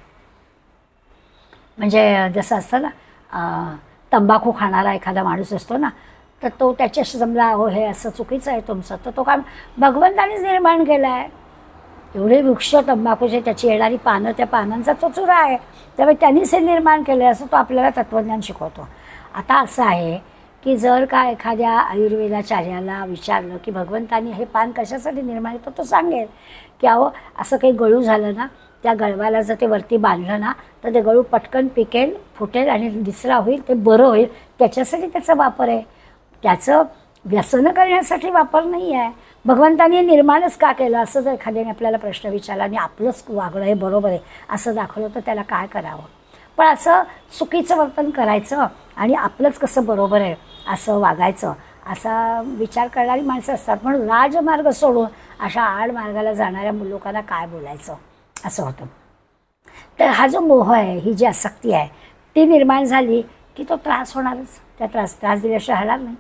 म्हणजे जसं असतं ना, तंबाखू खाणारा एखादा माणूस असतो ना, तर तो त्याच्याशी समजा हो हे असं चुकीचं आहे तुमचं, तर तो काम भगवंतानेच निर्माण केला आहे. एवढे वृक्ष तंबाखूचे, त्याची येणारी पानं, त्या पानांचा तो चुरा आहे, त्यामुळे त्यांनीच हे निर्माण केलं आहे असं तो आपल्याला तत्त्वज्ञान शिकवतो. आता असं आहे की जर का एखाद्या आयुर्वेदाचार्याला विचारलं की भगवंतानी हे पान कशासाठी निर्माण केलं, तो सांगेल की अहो असं काही गळू झालं ना, त्या गळवाला जर ते वरती बांधलं ना तर ते गळू पटकन पिकेल, फुटेल आणि दिसरा होईल, ते बरं होईल, त्याच्यासाठी त्याचा वापर आहे. त्याचं व्यसन करण्यासाठी वापर नाही आहे. भगवंतानी निर्माणच का केलं असं जर एखाद्याने आपल्याला प्रश्न विचारला आणि आपलंच वागणं हे बरोबर आहे असं दाखवलं तर त्याला काय करावं? पण असं चुकीचं वर्तन करायचं आणि आपलंच कसं बरोबर आहे असं वागायचं, असा विचार करणारी माणसं असतात. म्हणून राजमार्ग सोडून अशा आड मार्गाला जाणाऱ्या लोकांना काय बोलायचं असं होतं. तर हा जो मोह आहे, ही जी आसक्ती आहे, ती निर्माण झाली की तो त्रास होणारच. त्या त्रास दिल्याशिवाय राहणार नाही.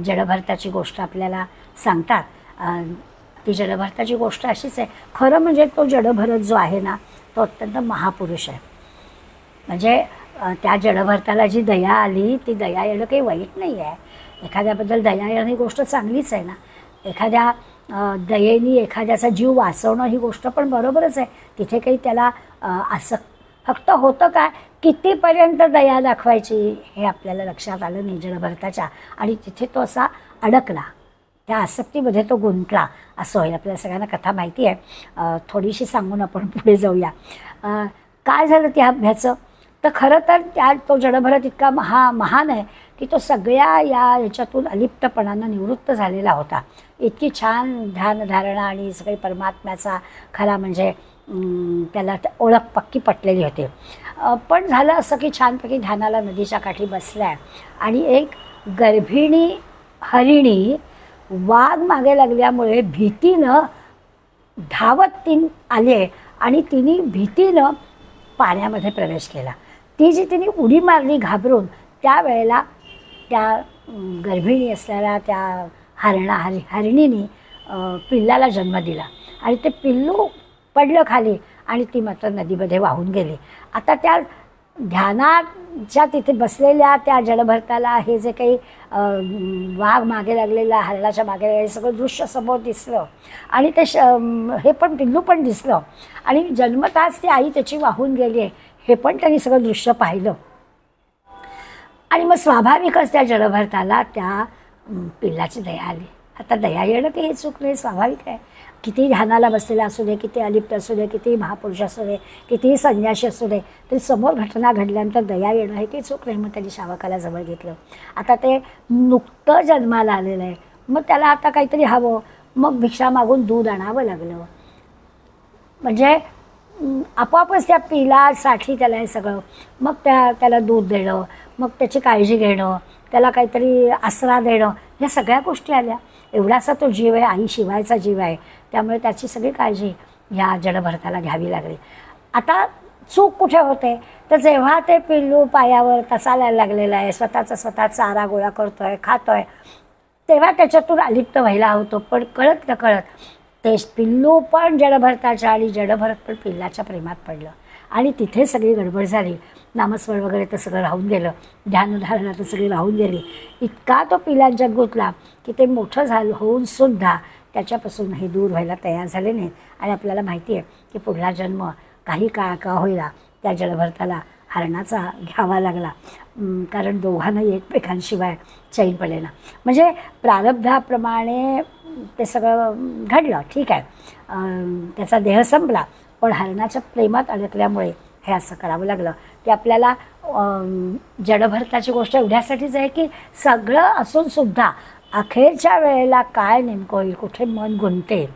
जडभरताची गोष्ट आपल्याला सांगतात. ती जडभरताची गोष्ट अशीच आहे. खरं म्हणजे तो जडभरत जो आहे ना, तो अत्यंत महापुरुष आहे. म्हणजे त्या जडभरताला जी दया आली, ती दया येणं काही वाईट नाही आहे. एखाद्याबद्दल दया येणं ही गोष्ट चांगलीच आहे ना. एखाद्या दयेनी एखाद्याचा जीव वाचवणं ही गोष्ट पण बरोबरच आहे. तिथे काही त्याला फक्त होतं काय, कितीपर्यंत दया दाखवायची हे आपल्याला लक्षात आलं नाही जडभरताच्या, आणि तिथे तो असा अडकला, त्या आसक्तीमध्ये तो गुंतला असं होईल. आपल्याला सगळ्यांना कथा माहिती आहे. थोडीशी सांगून आपण पुढे जाऊया. काय झालं त्या ह्याचं, तर खरं तर तो जडभरत इतका महान आहे की तो सगळ्या ह्याच्यातून अलिप्तपणानं निवृत्त झालेला होता. इतकी छान ध्यानधारणा आणि सगळी परमात्म्याचा खरा म्हणजे त्याला ओळख पक्की पटलेली होती. पण झालं असं की छानपैकी ध्यानाला नदीच्या काठी बसल्या आणि एक गर्भिणी हरिणी वाघ मागे लागल्यामुळे भीतीनं धावत आले आणि तिने भीतीनं पाण्यामध्ये प्रवेश केला. ती जी तिने उडी मारली घाबरून, त्यावेळेला त्या गर्भिणी असलेल्या त्या हरिणीने पिल्लाला जन्म दिला आणि ते पिल्लू पडलं खाली आणि ती मात्र नदीमध्ये वाहून गेली. आता त्या ध्यानाच्या तिथे बसलेल्या त्या जडभरताला हे जे काही वाघ मागे लागलेला, हरणाच्या मागे लागलेलं सगळं दृश्य समोर दिसलं आणि ते हे पण पिल्लू पण दिसलं आणि जन्मताच ती आई त्याची वाहून गेली आहे हे पण त्यांनी सगळं दृश्य पाहिलं. आणि मग स्वाभाविकच त्या जडभरताला त्या पिल्लाची दया आली. आता दया येणं काही हे चूक नाही, स्वाभाविक आहे. किती ध्यानाला बसलेला असू दे, किती अलिप्त असू दे, किती महापुरुष असू दे, कितीही संन्यासी असू दे, तरी समोर घटना घडल्यानंतर दया येणं हे काही चूक नाही. मग त्यांनी शावकाला जवळ घेतलं. आता ते नुकतं जन्माला आलेलं आहे, मग त्याला आता काहीतरी हवं, मग भिक्षा मागून दूध आणावं लागलं. म्हणजे आपोआपच त्या पिलासाठी त्याला हे सगळं, मग त्याला दूध देणं, मग त्याची काळजी घेणं, त्याला काहीतरी आसरा देणं, ह्या सगळ्या गोष्टी आल्या. एवढासा तो जीव आहे, आई शिवायचा जीव आहे, त्यामुळे त्याची सगळी काळजी ह्या जडभरताला घ्यावी लागली. आता चूक कुठे होते, तर जेव्हा ते पिल्लू पायावर तसायला लागलेला आहे, स्वतः चारा गोळा करतोय, खातोय, तेव्हा त्याच्यातून अलिप्त व्हायला होतो. पण कळत नकळत ते पिल्लू पण जडभरताच्या आणि जडभरत पण पिल्लाच्या प्रेमात पडलं आणि तिथे सगळी गडबड झाली. नामस्मरण वगैरे तर सगळं राहून गेलं, ध्यानधारणा तर सगळी राहून गेली. इतका तो पिल्लांच्यात गुंतला की ते मोठं होऊन सुद्धा त्याच्यापासून हे दूर व्हायला तयार झाले नाहीत. आणि आपल्याला माहिती आहे की पुढला जन्म काही काळ का होईना त्या जडभरताला हरणाचा घ्यावा लागला, कारण दोघांना एकमेकांशिवाय चैन पडेना. म्हणजे प्रारब्धाप्रमाणे ते सगळं घडलं, ठीक आहे. त्याचा देह संपला, पण हरणाच्या प्रेमात अडकल्यामुळे हे असं करावं लागलं. की आपल्याला जडभरताची गोष्ट एवढ्यासाठीच आहे की सगळं असूनसुद्धा अखेरच्या वेळेला काय नेमकं होईल, कुठे मन गुंतेल.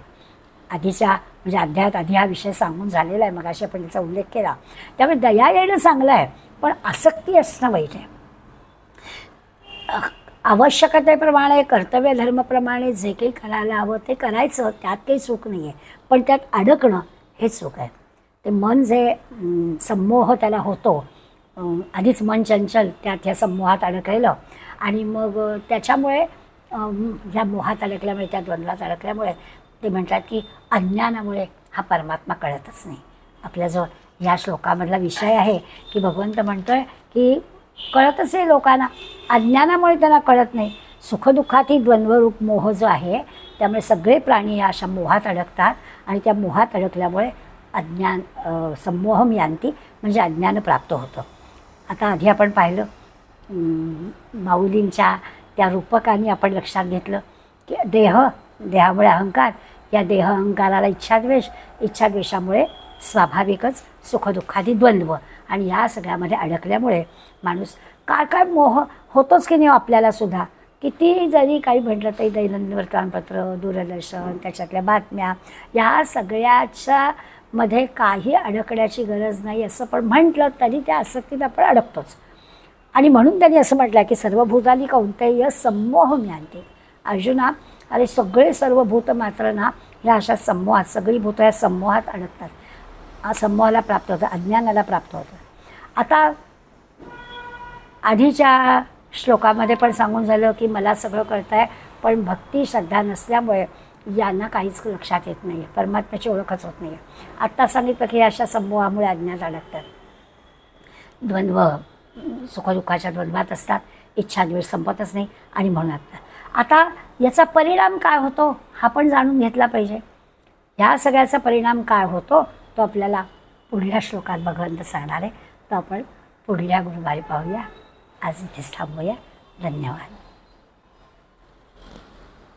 आधीच्या म्हणजे अध्यायात आधी हा विषय सांगून झालेला आहे, मगाशी आपण त्याचा उल्लेख केला. त्यामुळे दया येणं चांगलं आहे, पण आसक्ती असणं वाईट आहे. आवश्यकतेप्रमाणे कर्तव्य धर्माप्रमाणे जे काही करायला हवं ते करायचं, त्यात काही चूक नाही आहे. पण त्यात अडकणं हे चूक आहे. ते मन जे संमोह त्याला होतो, आधीच मन चंचल त्यात ह्या संमोहात अडकलेलं, आणि मग त्याच्यामुळे ह्या मोहात अडकल्यामुळे, त्या द्वंद्वात अडकल्यामुळे ते म्हणतात की अज्ञानामुळे हा परमात्मा कळतच नाही. आपल्याजवळ ह्या श्लोकामधला विषय आहे की भगवंत म्हणतोय की कळतच आहे लोकांना, अज्ञानामुळे त्यांना कळत नाही. सुखदुःखातील द्वंद्वरूप मोह जो आहे, त्यामुळे सगळे प्राणी या अशा मोहात अडकतात, आणि त्या मोहात अडकल्यामुळे अज्ञान संमोहम यांती म्हणजे अज्ञान प्राप्त होतं. आता आधी आपण पाहिलं माऊलींच्या त्या रूपकांनी आपण लक्षात घेतलं की देहामुळे अहंकार, या देह अहंकाराला इच्छाद्वेष, इच्छाद्वेषामुळे स्वाभाविकच सुखदुःखादी द्वंद्व, आणि या सगळ्यामध्ये अडकल्यामुळे माणूस काय मोह होतोच की नाही आपल्याला सुद्धा. किती जरी काही म्हटलं तरी दैनंदिन वर्तमानपत्र, दूरदर्शन, त्याच्यातल्या बातम्या, या सगळ्याच्या मध्ये काही अडकण्याची गरज नाही असं पण म्हटलं तरी त्या आसक्तीत आपण अडकतोच. आणि म्हणून त्यांनी असं म्हटलं की सर्वभूतानी कौंतेय संमोहम यांते. अर्जुना, अरे सगळे सर्व भूत मात्र ना ह्या अशा समूहात, सगळी भूत या समूहात अडकतात. समूहाला प्राप्त होतं, अज्ञानाला प्राप्त होतं. आता आधीच्या श्लोकामध्ये पण सांगून झालं की मला सगळं कळतं आहे, पण भक्ती श्रद्धा नसल्यामुळे यांना काहीच लक्षात येत नाही, परमात्म्याची ओळखच होत नाही. आत्ता सांगितलं की अशा समूहामुळे अज्ञात अडकतात, द्वंद्व सुखदुःखाच्या द्वंद्वात असतात, इच्छाद्वेष संपतच नाही, आणि म्हणून आता याचा परिणाम काय होतो हा पण जाणून घेतला पाहिजे. ह्या सगळ्याचा परिणाम काय होतो तो आपल्याला पुढल्या श्लोकात भगवंत सांगणार आहे. तर आपण पुढल्या गुरुवारी पाहूया. आज इथेच थांबूया. धन्यवाद.